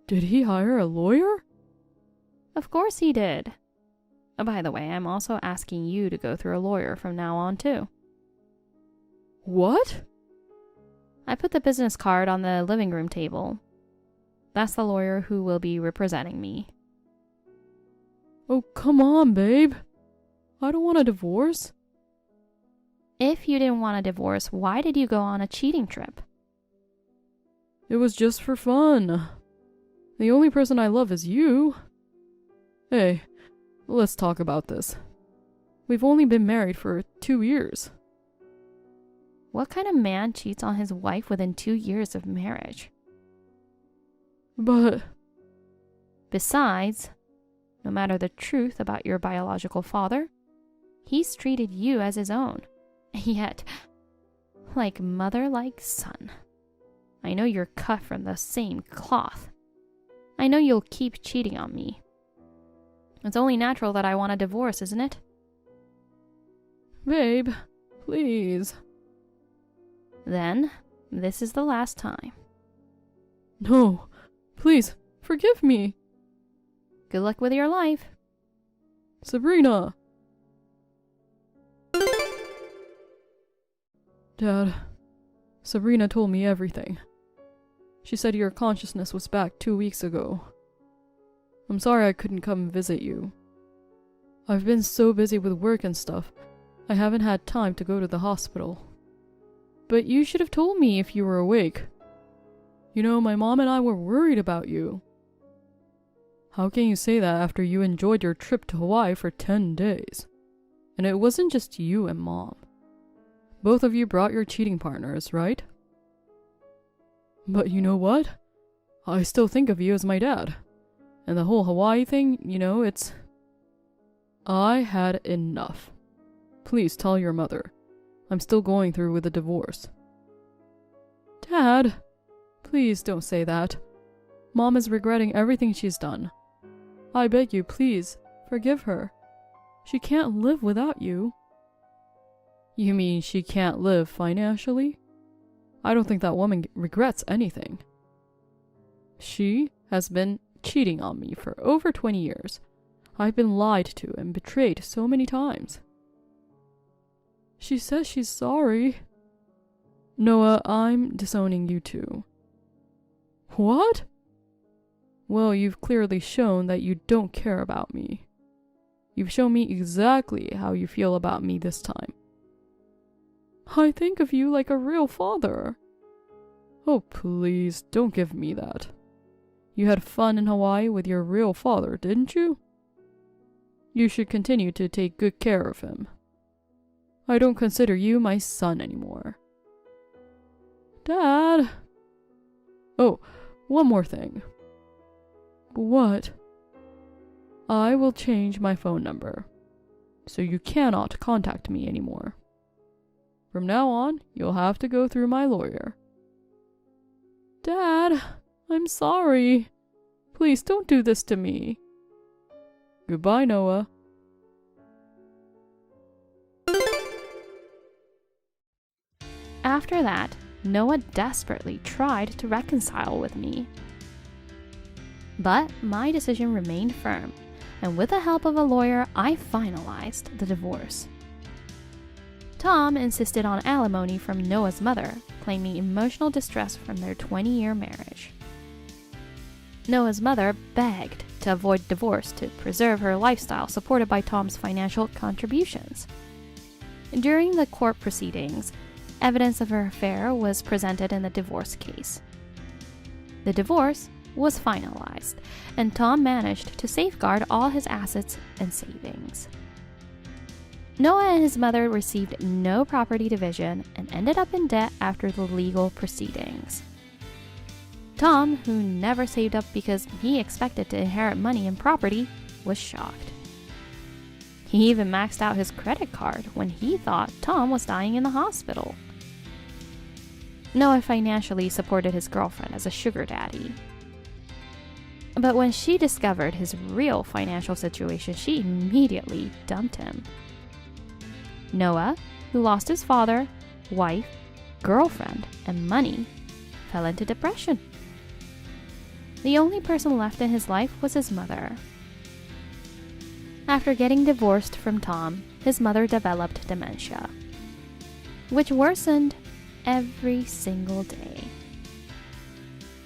Did he hire a lawyer? Of course he did. Oh, by the way, I'm also asking you to go through a lawyer from now on, too. What? I put the business card on the living room table. That's the lawyer who will be representing me. Oh, come on, babe. I don't want a divorce. If you didn't want a divorce, why did you go on a cheating trip? It was just for fun. The only person I love is you. Hey, let's talk about this. We've only been married for 2 years. What kind of man cheats on his wife within 2 years of marriage? But... Besides, no matter the truth about your biological father, he's treated you as his own. Yet, like mother, like son. I know you're cut from the same cloth. I know you'll keep cheating on me. It's only natural that I want a divorce, isn't it? Babe, please. Then, this is the last time. No, please, forgive me. Good luck with your life. Sabrina. Dad, Sabrina told me everything. She said your consciousness was back 2 weeks ago. I'm sorry I couldn't come and visit you. I've been so busy with work and stuff, I haven't had time to go to the hospital. But you should have told me if you were awake. You know, my mom and I were worried about you. How can you say that after you enjoyed your trip to Hawaii for 10 days? And it wasn't just you and Mom. Both of you brought your cheating partners, right? But you know what? I still think of you as my dad. And the whole Hawaii thing, you know, it's... I had enough. Please tell your mother. I'm still going through with the divorce. Dad, please don't say that. Mom is regretting everything she's done. I beg you, please, forgive her. She can't live without you. You mean she can't live financially? I don't think that woman regrets anything. She has been cheating on me for over 20 years. I've been lied to and betrayed so many times. She says she's sorry. Noah, I'm disowning you too. What? Well, you've clearly shown that you don't care about me. You've shown me exactly how you feel about me this time. I think of you like a real father. Oh, please, don't give me that. You had fun in Hawaii with your real father, didn't you? You should continue to take good care of him. I don't consider you my son anymore. Dad! Oh, one more thing. What? I will change my phone number, so you cannot contact me anymore. From now on, you'll have to go through my lawyer. Dad, I'm sorry. Please don't do this to me. Goodbye, Noah. After that, Noah desperately tried to reconcile with me. But my decision remained firm, and with the help of a lawyer, I finalized the divorce. Tom insisted on alimony from Noah's mother, claiming emotional distress from their 20-year marriage. Noah's mother begged to avoid divorce to preserve her lifestyle supported by Tom's financial contributions. During the court proceedings, evidence of her affair was presented in the divorce case. The divorce was finalized, and Tom managed to safeguard all his assets and savings. Noah and his mother received no property division and ended up in debt after the legal proceedings. Tom, who never saved up because he expected to inherit money and property, was shocked. He even maxed out his credit card when he thought Tom was dying in the hospital. Noah financially supported his girlfriend as a sugar daddy. But when she discovered his real financial situation, she immediately dumped him. Noah, who lost his father, wife, girlfriend, and money, fell into depression. The only person left in his life was his mother. After getting divorced from Tom, his mother developed dementia, which worsened every single day.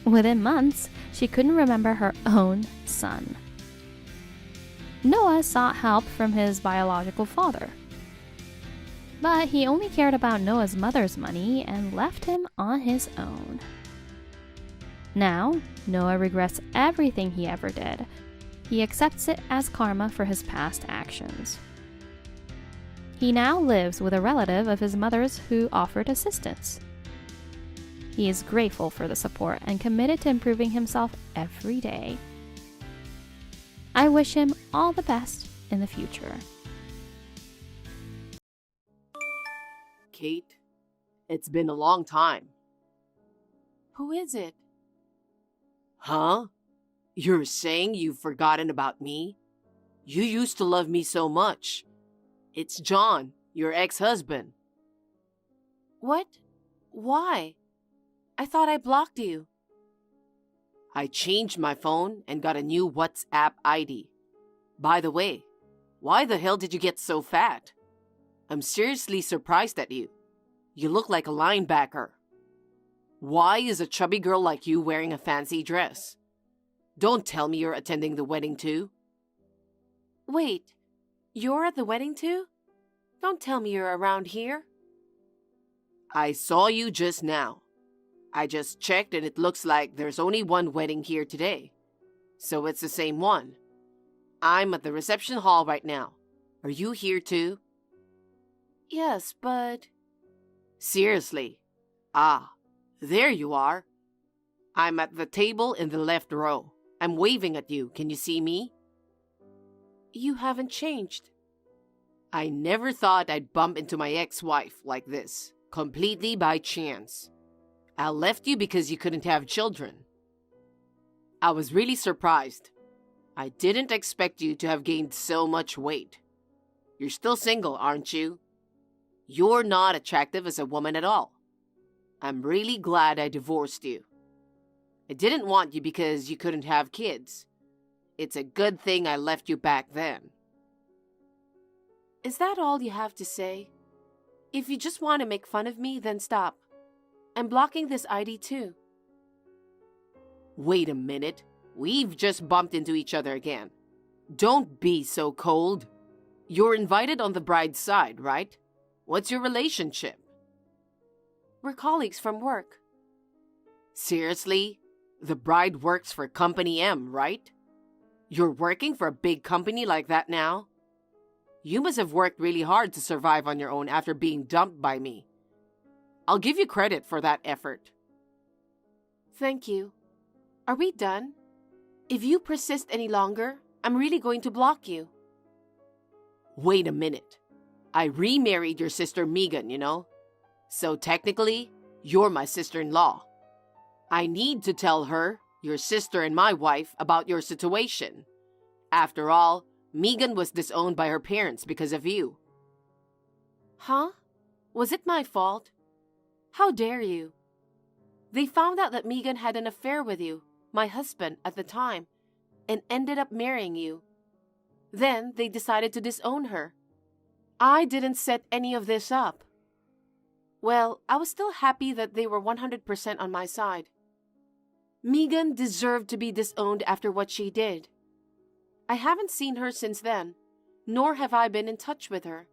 Within months, she couldn't remember her own son. Noah sought help from his biological father, but he only cared about Noah's mother's money and left him on his own. Now, Noah regrets everything he ever did. He accepts it as karma for his past actions. He now lives with a relative of his mother's who offered assistance. He is grateful for the support and committed to improving himself every day. I wish him all the best in the future. Kate, it's been a long time. Who is it? Huh? You're saying you've forgotten about me? You used to love me so much. It's John, your ex-husband. What? Why? I thought I blocked you. I changed my phone and got a new WhatsApp ID. By the way, why the hell did you get so fat? I'm seriously surprised at you. You look like a linebacker. Why is a chubby girl like you wearing a fancy dress? Don't tell me you're attending the wedding too. Wait, you're at the wedding too? Don't tell me you're around here. I saw you just now. I just checked and it looks like there's only one wedding here today. So it's the same one. I'm at the reception hall right now. Are you here too? Yes, but... Seriously. Ah, there you are. I'm at the table in the left row. I'm waving at you. Can you see me? You haven't changed. I never thought I'd bump into my ex-wife like this, completely by chance. I left you because you couldn't have children. I was really surprised. I didn't expect you to have gained so much weight. You're still single, aren't you? You're not attractive as a woman at all. I'm really glad I divorced you. I didn't want you because you couldn't have kids. It's a good thing I left you back then. Is that all you have to say? If you just want to make fun of me, then stop. I'm blocking this ID too. Wait a minute. We've just bumped into each other again. Don't be so cold. You're invited on the bride's side, right? What's your relationship? We're colleagues from work. Seriously? The bride works for Company M, right? You're working for a big company like that now? You must have worked really hard to survive on your own after being dumped by me. I'll give you credit for that effort. Thank you. Are we done? If you persist any longer, I'm really going to block you. Wait a minute. I remarried your sister Megan, you know? So technically, you're my sister-in-law. I need to tell her, your sister and my wife, about your situation. After all, Megan was disowned by her parents because of you. Huh? Was it my fault? How dare you? They found out that Megan had an affair with you, my husband at the time, and ended up marrying you. Then they decided to disown her. I didn't set any of this up. Well, I was still happy that they were 100% on my side. Megan deserved to be disowned after what she did. I haven't seen her since then, nor have I been in touch with her.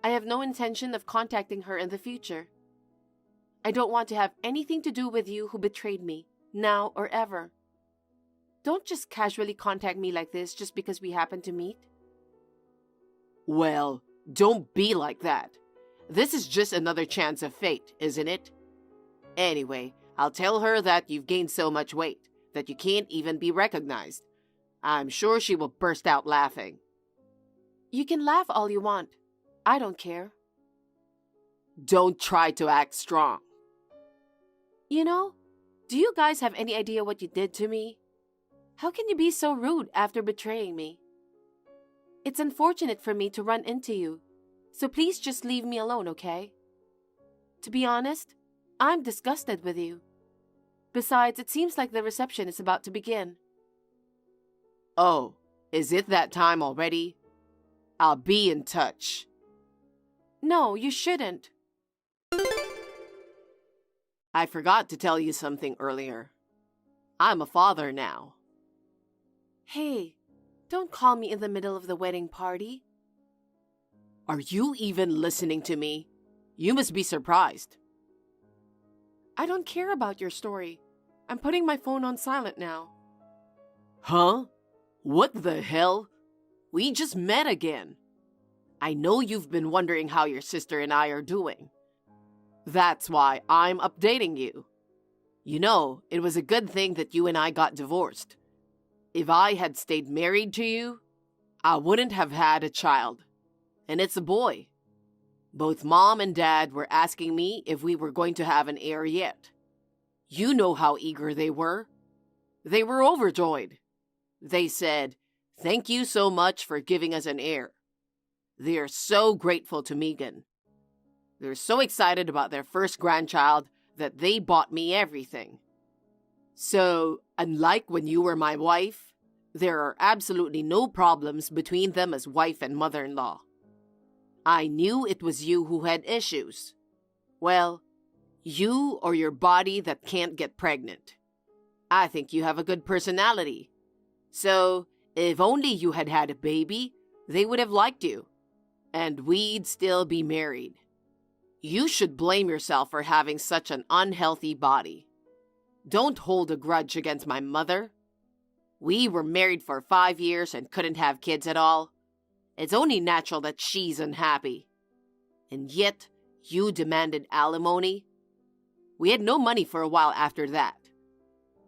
I have no intention of contacting her in the future. I don't want to have anything to do with you who betrayed me, now or ever. Don't just casually contact me like this just because we happen to meet. Well, don't be like that. This is just another chance of fate, isn't it? Anyway, I'll tell her that you've gained so much weight that you can't even be recognized. I'm sure she will burst out laughing. You can laugh all you want. I don't care. Don't try to act strong. You know, do you guys have any idea what you did to me? How can you be so rude after betraying me? It's unfortunate for me to run into you, so please just leave me alone, okay? To be honest, I'm disgusted with you. Besides, it seems like the reception is about to begin. Oh, is it that time already? I'll be in touch. No, you shouldn't. I forgot to tell you something earlier. I'm a father now. Hey, don't call me in the middle of the wedding party. Are you even listening to me? You must be surprised. I don't care about your story. I'm putting my phone on silent now. Huh? What the hell? We just met again. I know you've been wondering how your sister and I are doing. That's why I'm updating you. You know, it was a good thing that you and I got divorced. If I had stayed married to you, I wouldn't have had a child. And it's a boy. Both Mom and Dad were asking me if we were going to have an heir yet. You know how eager they were. They were overjoyed. They said, "Thank you so much for giving us an heir." They are so grateful to Megan. They're so excited about their first grandchild that they bought me everything. So, unlike when you were my wife, there are absolutely no problems between them as wife and mother-in-law. I knew it was you who had issues. Well, you or your body that can't get pregnant. I think you have a good personality. So, if only you had had a baby, they would have liked you. And we'd still be married. You should blame yourself for having such an unhealthy body. Don't hold a grudge against my mother. We were married for 5 years and couldn't have kids at all. It's only natural that she's unhappy. And yet, you demanded alimony. We had no money for a while after that.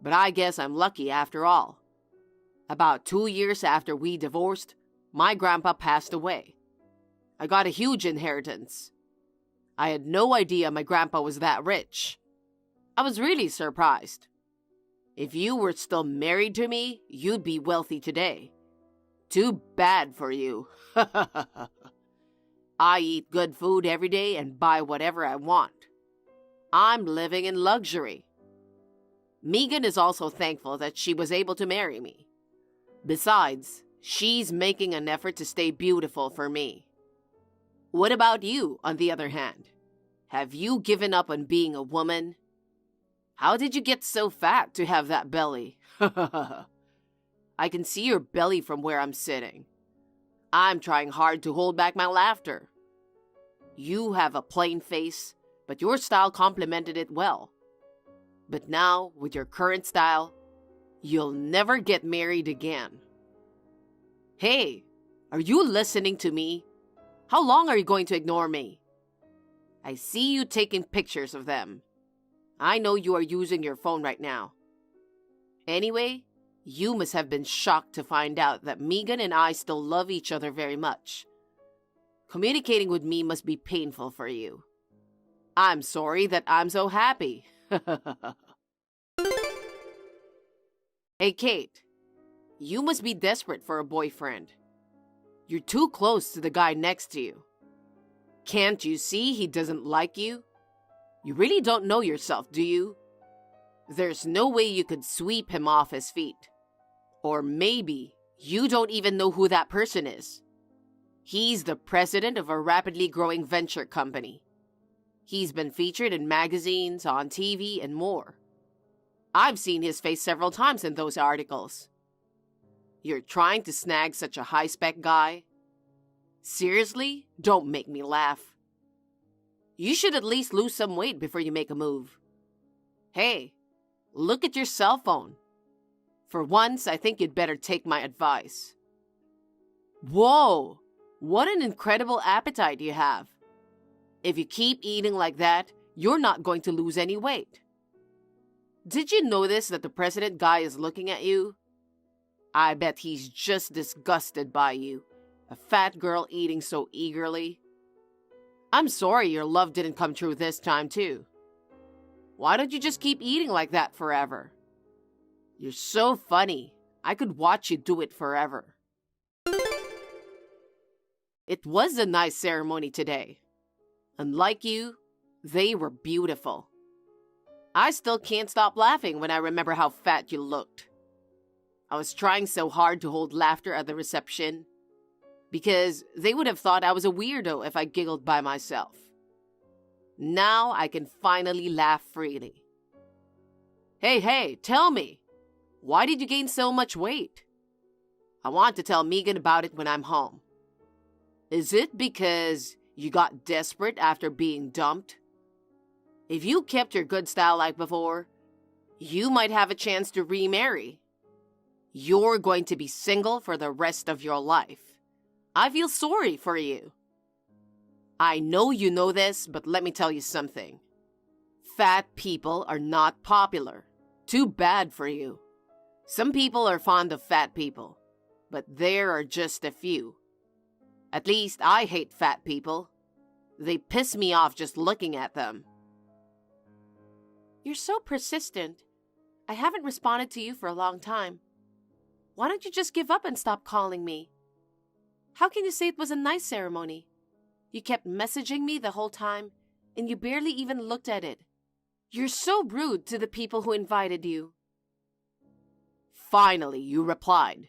But I guess I'm lucky after all. About 2 years after we divorced, my grandpa passed away. I got a huge inheritance. I had no idea my grandpa was that rich. I was really surprised. If you were still married to me, you'd be wealthy today. Too bad for you. I eat good food every day and buy whatever I want. I'm living in luxury. Megan is also thankful that she was able to marry me. Besides, she's making an effort to stay beautiful for me. What about you, on the other hand? Have you given up on being a woman? How did you get so fat to have that belly? I can see your belly from where I'm sitting. I'm trying hard to hold back my laughter. You have a plain face, but your style complemented it well. But now, with your current style, you'll never get married again. Hey, are you listening to me? How long are you going to ignore me? I see you taking pictures of them. I know you are using your phone right now. Anyway, you must have been shocked to find out that Megan and I still love each other very much. Communicating with me must be painful for you. I'm sorry that I'm so happy. Hey, Kate. You must be desperate for a boyfriend. You're too close to the guy next to you. Can't you see he doesn't like you? You really don't know yourself, do you? There's no way you could sweep him off his feet. Or maybe you don't even know who that person is. He's the president of a rapidly growing venture company. He's been featured in magazines, on TV, and more. I've seen his face several times in those articles. You're trying to snag such a high-spec guy? Seriously? Don't make me laugh. You should at least lose some weight before you make a move. Hey, look at your cell phone. For once, I think you'd better take my advice. Whoa! What an incredible appetite you have. If you keep eating like that, you're not going to lose any weight. Did you notice that the president guy is looking at you? I bet he's just disgusted by you, a fat girl eating so eagerly. I'm sorry your love didn't come true this time too. Why don't you just keep eating like that forever? You're so funny. I could watch you do it forever. It was a nice ceremony today. Unlike you, they were beautiful. I still can't stop laughing when I remember how fat you looked. I was trying so hard to hold laughter at the reception because they would have thought I was a weirdo if I giggled by myself. Now I can finally laugh freely. Hey, tell me, why did you gain so much weight? I want to tell Megan about it when I'm home. Is it because you got desperate after being dumped? If you kept your good style like before, you might have a chance to remarry. You're going to be single for the rest of your life. I feel sorry for you. I know you know this, but let me tell you something. Fat people are not popular. Too bad for you. Some people are fond of fat people, but there are just a few. At least I hate fat people. They piss me off just looking at them. You're so persistent. I haven't responded to you for a long time. Why don't you just give up and stop calling me? How can you say it was a nice ceremony? You kept messaging me the whole time, and you barely even looked at it. You're so rude to the people who invited you. Finally, you replied.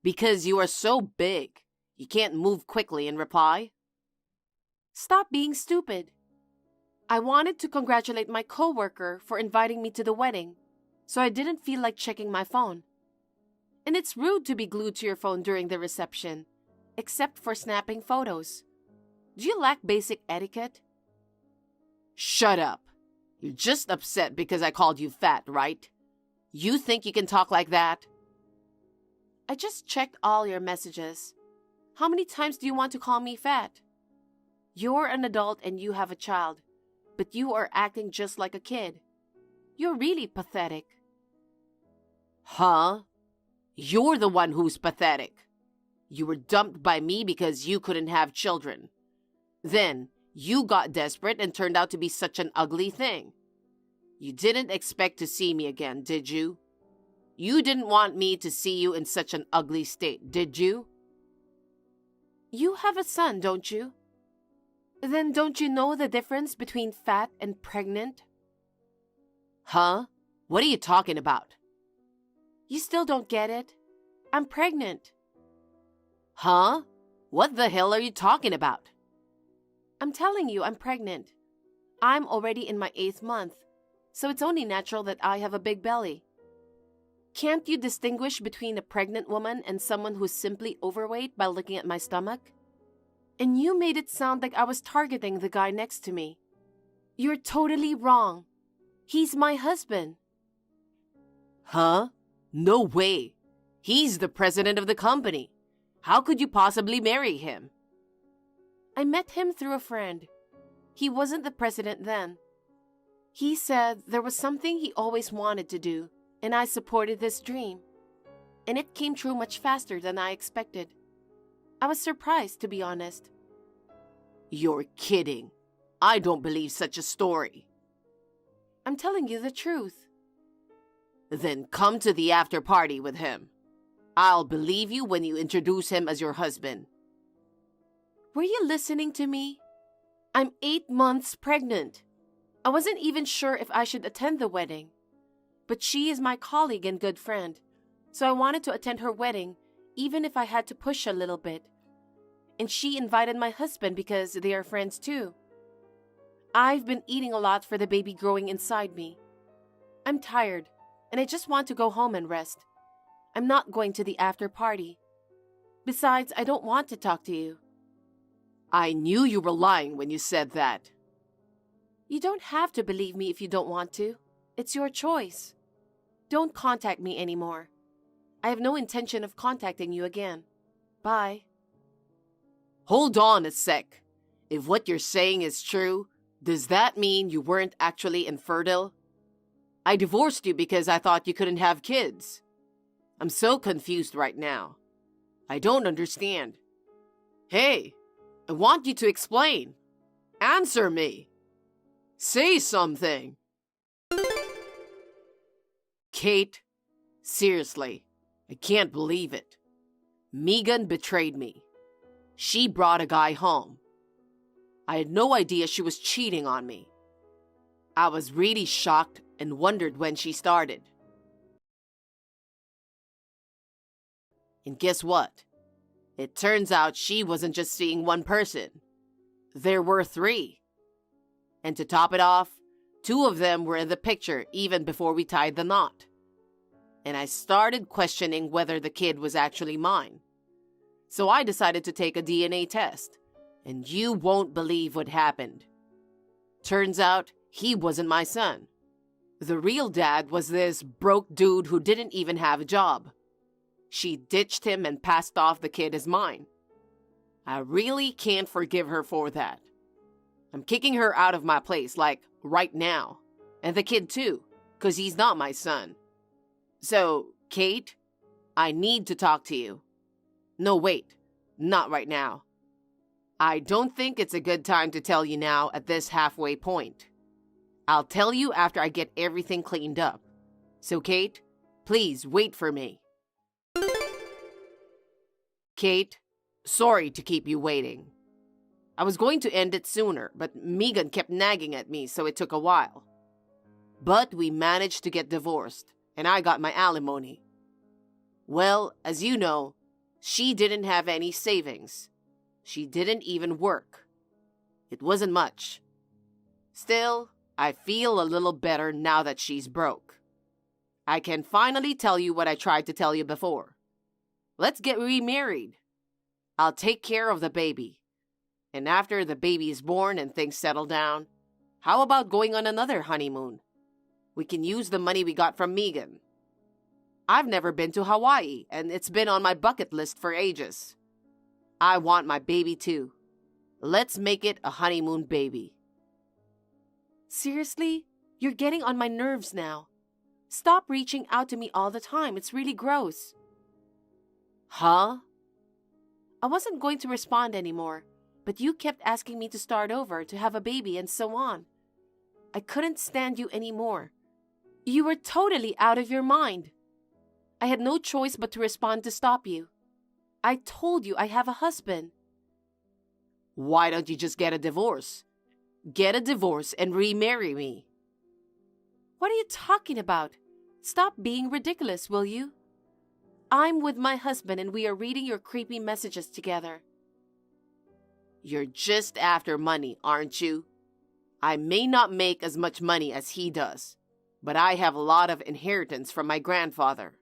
Because you are so big, you can't move quickly and reply. Stop being stupid. I wanted to congratulate my coworker for inviting me to the wedding, so I didn't feel like checking my phone. And it's rude to be glued to your phone during the reception, except for snapping photos. Do you lack basic etiquette? Shut up. You're just upset because I called you fat, right? You think you can talk like that? I just checked all your messages. How many times do you want to call me fat? You're an adult and you have a child, but you are acting just like a kid. You're really pathetic. Huh? You're the one who's pathetic. You were dumped by me because you couldn't have children. Then, you got desperate and turned out to be such an ugly thing. You didn't expect to see me again, did you? You didn't want me to see you in such an ugly state, did you? You have a son, don't you? Then don't you know the difference between fat and pregnant? Huh? What are you talking about? You still don't get it? I'm pregnant. Huh? What the hell are you talking about? I'm telling you, I'm pregnant. I'm already in my 8th month, so it's only natural that I have a big belly. Can't you distinguish between a pregnant woman and someone who's simply overweight by looking at my stomach? And you made it sound like I was targeting the guy next to me. You're totally wrong. He's my husband. Huh? No way. He's the president of the company. How could you possibly marry him? I met him through a friend. He wasn't the president then. He said there was something he always wanted to do, and I supported this dream. And it came true much faster than I expected. I was surprised, to be honest. You're kidding. I don't believe such a story. I'm telling you the truth. Then come to the after party with him. I'll believe you when you introduce him as your husband. Were you listening to me? I'm 8 months pregnant. I wasn't even sure if I should attend the wedding. But she is my colleague and good friend, so I wanted to attend her wedding, even if I had to push a little bit. And she invited my husband because they are friends too. I've been eating a lot for the baby growing inside me. I'm tired, and I just want to go home and rest. I'm not going to the after party. Besides, I don't want to talk to you. I knew you were lying when you said that. You don't have to believe me if you don't want to. It's your choice. Don't contact me anymore. I have no intention of contacting you again. Bye. Hold on a sec. If what you're saying is true, does that mean you weren't actually infertile? I divorced you because I thought you couldn't have kids. I'm so confused right now. I don't understand. Hey, I want you to explain. Answer me. Say something. Kate, seriously, I can't believe it. Megan betrayed me. She brought a guy home. I had no idea she was cheating on me. I was really shocked and wondered when she started. And guess what? It turns out she wasn't just seeing one person. There were 3. And to top it off, 2 of them were in the picture even before we tied the knot. And I started questioning whether the kid was actually mine. So I decided to take a DNA test. And you won't believe what happened. Turns out, he wasn't my son. The real dad was this broke dude who didn't even have a job. She ditched him and passed off the kid as mine. I really can't forgive her for that. I'm kicking her out of my place, like, right now. And the kid too, 'cause he's not my son. So, Kate, I need to talk to you. No, wait, not right now. I don't think it's a good time to tell you now at this halfway point. I'll tell you after I get everything cleaned up. So, Kate, please wait for me. Kate, sorry to keep you waiting. I was going to end it sooner, but Megan kept nagging at me, so it took a while. But we managed to get divorced, and I got my alimony. Well, as you know, she didn't have any savings. She didn't even work. It wasn't much. Still, I feel a little better now that she's broke. I can finally tell you what I tried to tell you before. Let's get remarried. I'll take care of the baby. And after the baby is born and things settle down, how about going on another honeymoon? We can use the money we got from Megan. I've never been to Hawaii, and it's been on my bucket list for ages. I want my baby too. Let's make it a honeymoon baby. Seriously? You're getting on my nerves now. Stop reaching out to me all the time. It's really gross. Huh? I wasn't going to respond anymore, but you kept asking me to start over, to have a baby, and so on. I couldn't stand you anymore. You were totally out of your mind. I had no choice but to respond to stop you. I told you I have a husband. Why don't you just get a divorce? Get a divorce and remarry me. What are you talking about? Stop being ridiculous, will you? I'm with my husband and we are reading your creepy messages together. You're just after money, aren't you? I may not make as much money as he does, but I have a lot of inheritance from my grandfather.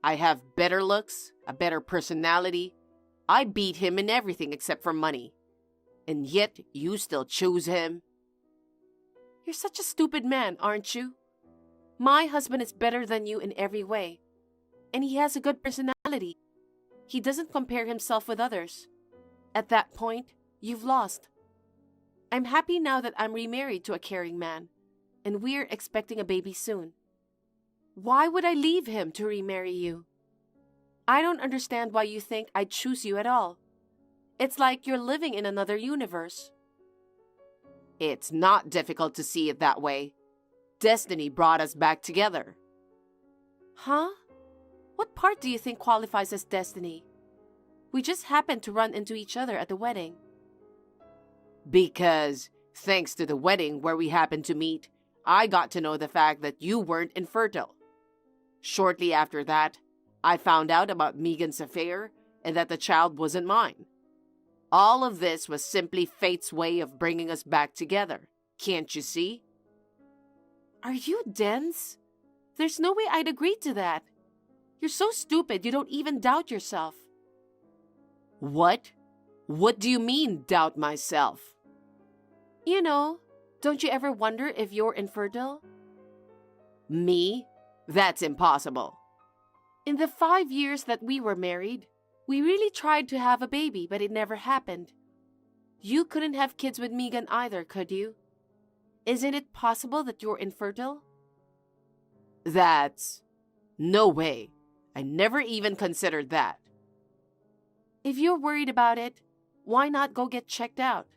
I have better looks, a better personality. I beat him in everything except for money. And yet you still choose him? You're such a stupid man, aren't you? My husband is better than you in every way. And he has a good personality. He doesn't compare himself with others. At that point, you've lost. I'm happy now that I'm remarried to a caring man, and we're expecting a baby soon. Why would I leave him to remarry you? I don't understand why you think I'd choose you at all. It's like you're living in another universe. It's not difficult to see it that way. Destiny brought us back together. Huh? What part do you think qualifies as destiny? We just happened to run into each other at the wedding. Because, thanks to the wedding where we happened to meet, I got to know the fact that you weren't infertile. Shortly after that, I found out about Megan's affair and that the child wasn't mine. All of this was simply fate's way of bringing us back together. Can't you see? Are you dense? There's no way I'd agree to that. You're so stupid you don't even doubt yourself. What? What do you mean, doubt myself? You know, don't you ever wonder if you're infertile? Me? That's impossible. In the 5 years that we were married, we really tried to have a baby, but it never happened. You couldn't have kids with Megan either, could you? Isn't it possible that you're infertile? That's... no way. I never even considered that. If you're worried about it, why not go get checked out?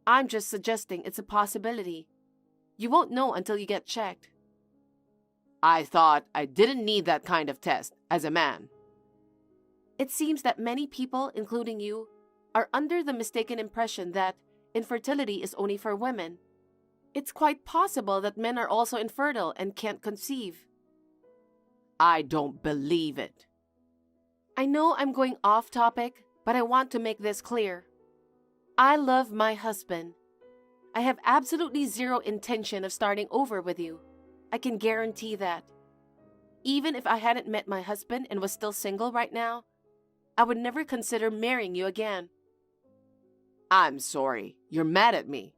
I'm just suggesting it's a possibility. You won't know until you get checked. I thought I didn't need that kind of test as a man. It seems that many people, including you, are under the mistaken impression that infertility is only for women. It's quite possible that men are also infertile and can't conceive. I don't believe it. I know I'm going off topic, but I want to make this clear. I love my husband. I have absolutely zero intention of starting over with you. I can guarantee that. Even if I hadn't met my husband and was still single right now, I would never consider marrying you again. I'm sorry, you're mad at me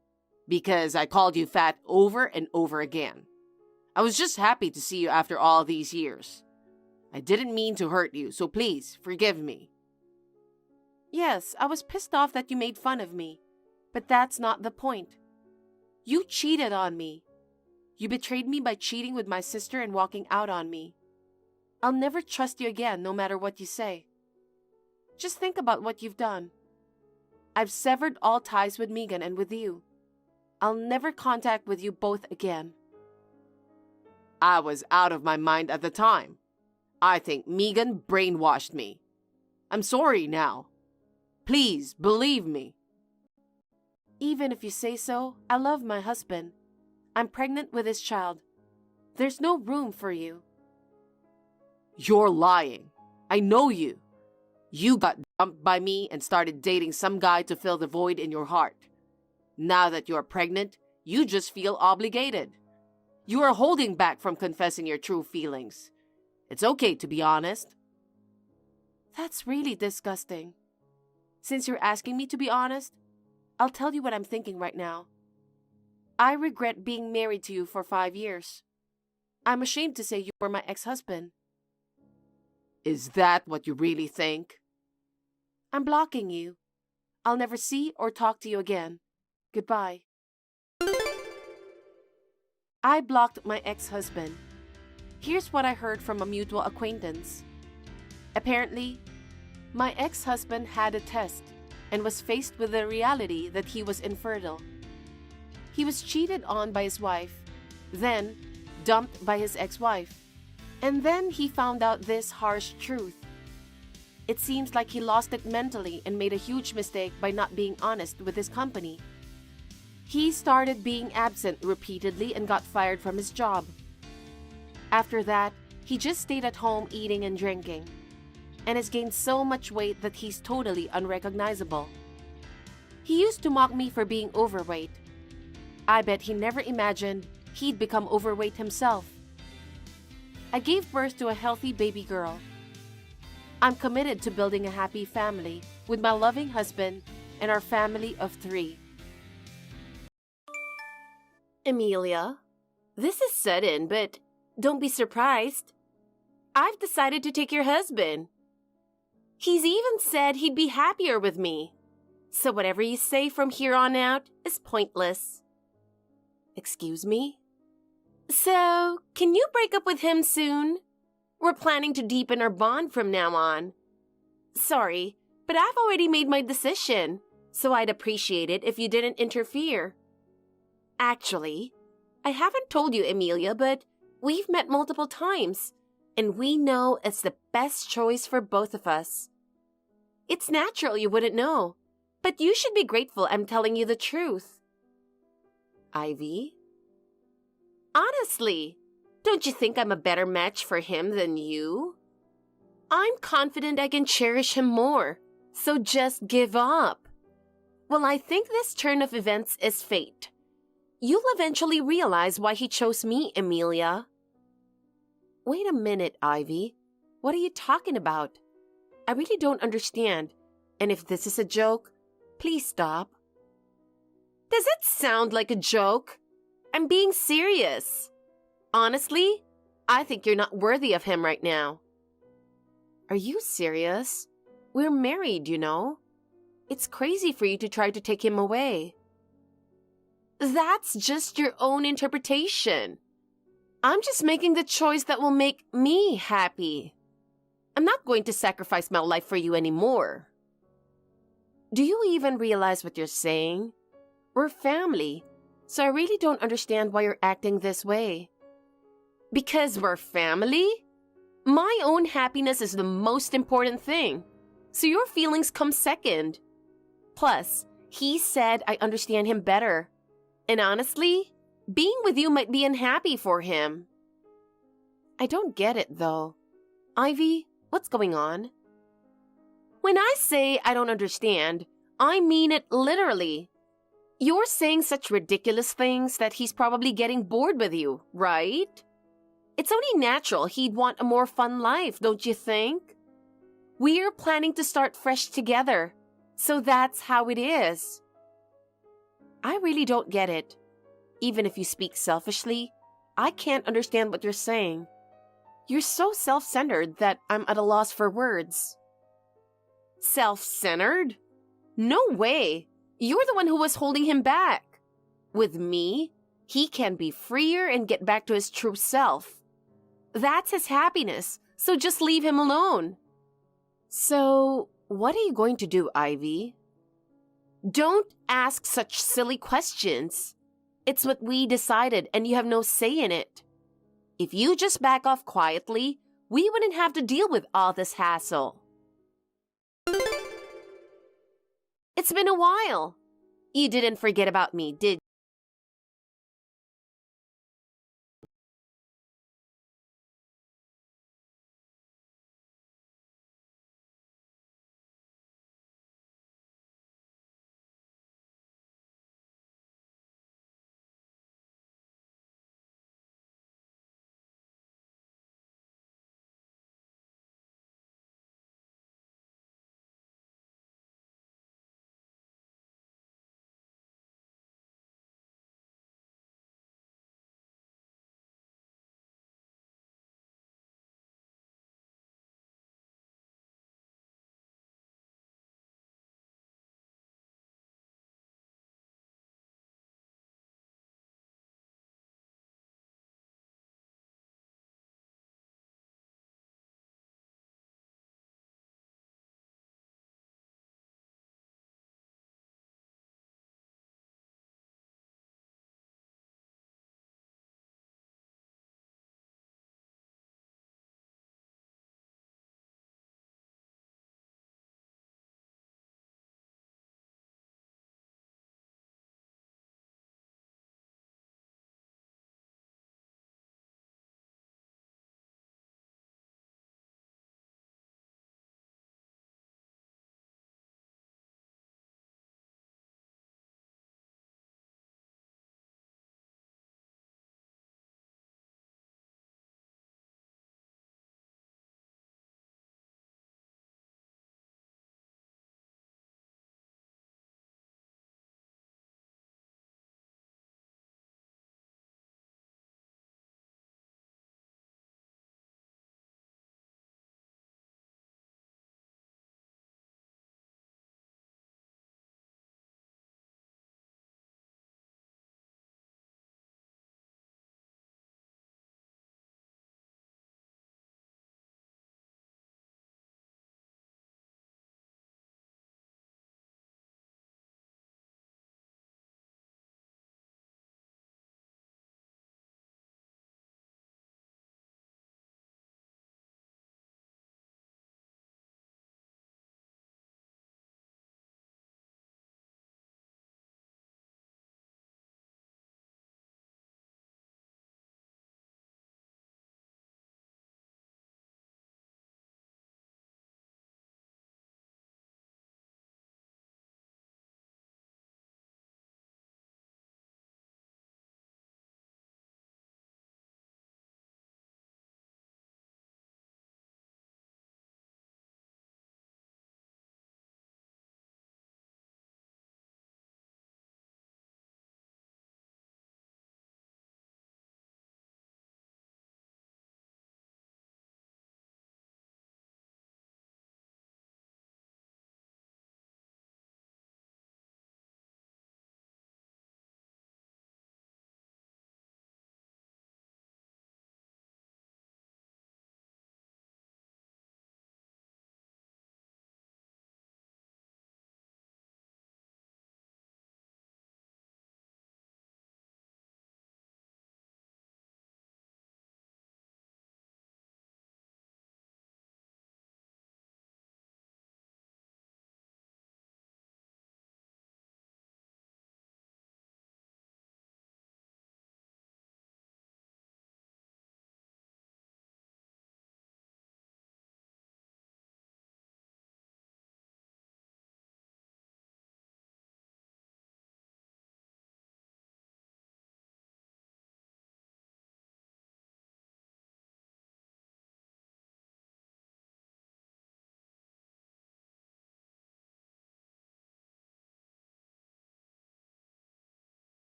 because I called you fat over and over again. I was just happy to see you after all these years. I didn't mean to hurt you, so please forgive me. Yes, I was pissed off that you made fun of me, but that's not the point. You cheated on me. You betrayed me by cheating with my sister and walking out on me. I'll never trust you again, no matter what you say. Just think about what you've done. I've severed all ties with Megan and with you. I'll never contact with you both again. I was out of my mind at the time. I think Megan brainwashed me. I'm sorry now. Please believe me. Even if you say so, I love my husband. I'm pregnant with his child. There's no room for you. You're lying. I know you. You got dumped by me and started dating some guy to fill the void in your heart. Now that you're pregnant, you just feel obligated. You are holding back from confessing your true feelings. It's okay to be honest. That's really disgusting. Since you're asking me to be honest, I'll tell you what I'm thinking right now. I regret being married to you for 5 years. I'm ashamed to say you were my ex-husband. Is that what you really think? I'm blocking you. I'll never see or talk to you again. Goodbye. I blocked my ex-husband. Here's what I heard from a mutual acquaintance. Apparently, my ex-husband had a test and was faced with the reality that he was infertile. He was cheated on by his wife, then dumped by his ex-wife, and then he found out this harsh truth. It seems like he lost it mentally and made a huge mistake by not being honest with his company. He started being absent repeatedly and got fired from his job. After that, he just stayed at home eating and drinking, and has gained so much weight that he's totally unrecognizable. He used to mock me for being overweight. I bet he never imagined he'd become overweight himself. I gave birth to a healthy baby girl. I'm committed to building a happy family with my loving husband and our family of 3. Emilia, this is sudden, but don't be surprised. I've decided to take your husband. He's even said he'd be happier with me. So whatever you say from here on out is pointless. Excuse me? So, can you break up with him soon? We're planning to deepen our bond from now on. Sorry, but I've already made my decision, so I'd appreciate it if you didn't interfere. Actually, I haven't told you, Emilia, but we've met multiple times, and we know it's the best choice for both of us. It's natural you wouldn't know, but you should be grateful I'm telling you the truth. Ivy? Honestly, don't you think I'm a better match for him than you? I'm confident I can cherish him more, so just give up. Well, I think this turn of events is fate. You'll eventually realize why he chose me, Emilia. Wait a minute, Ivy. What are you talking about? I really don't understand, and if this is a joke, please stop. Does it sound like a joke? I'm being serious. Honestly, I think you're not worthy of him right now. Are you serious? We're married, you know. It's crazy for you to try to take him away. That's just your own interpretation. I'm just making the choice that will make me happy. I'm not going to sacrifice my life for you anymore. Do you even realize what you're saying? We're family, so I really don't understand why you're acting this way. Because we're family? My own happiness is the most important thing, so your feelings come second. Plus, he said I understand him better. And honestly, being with you might be unhappy for him. I don't get it, though. Ivy, what's going on? When I say I don't understand, I mean it literally. You're saying such ridiculous things that he's probably getting bored with you, right? It's only natural he'd want a more fun life, don't you think? We're planning to start fresh together, so that's how it is. I really don't get it. Even if you speak selfishly, I can't understand what you're saying. You're so self-centered that I'm at a loss for words. Self-centered? No way! You're the one who was holding him back. With me, he can be freer and get back to his true self. That's his happiness, so just leave him alone. So, what are you going to do, Ivy? Don't ask such silly questions. It's what we decided, and you have no say in it. If you just back off quietly, we wouldn't have to deal with all this hassle. It's been a while. You didn't forget about me, did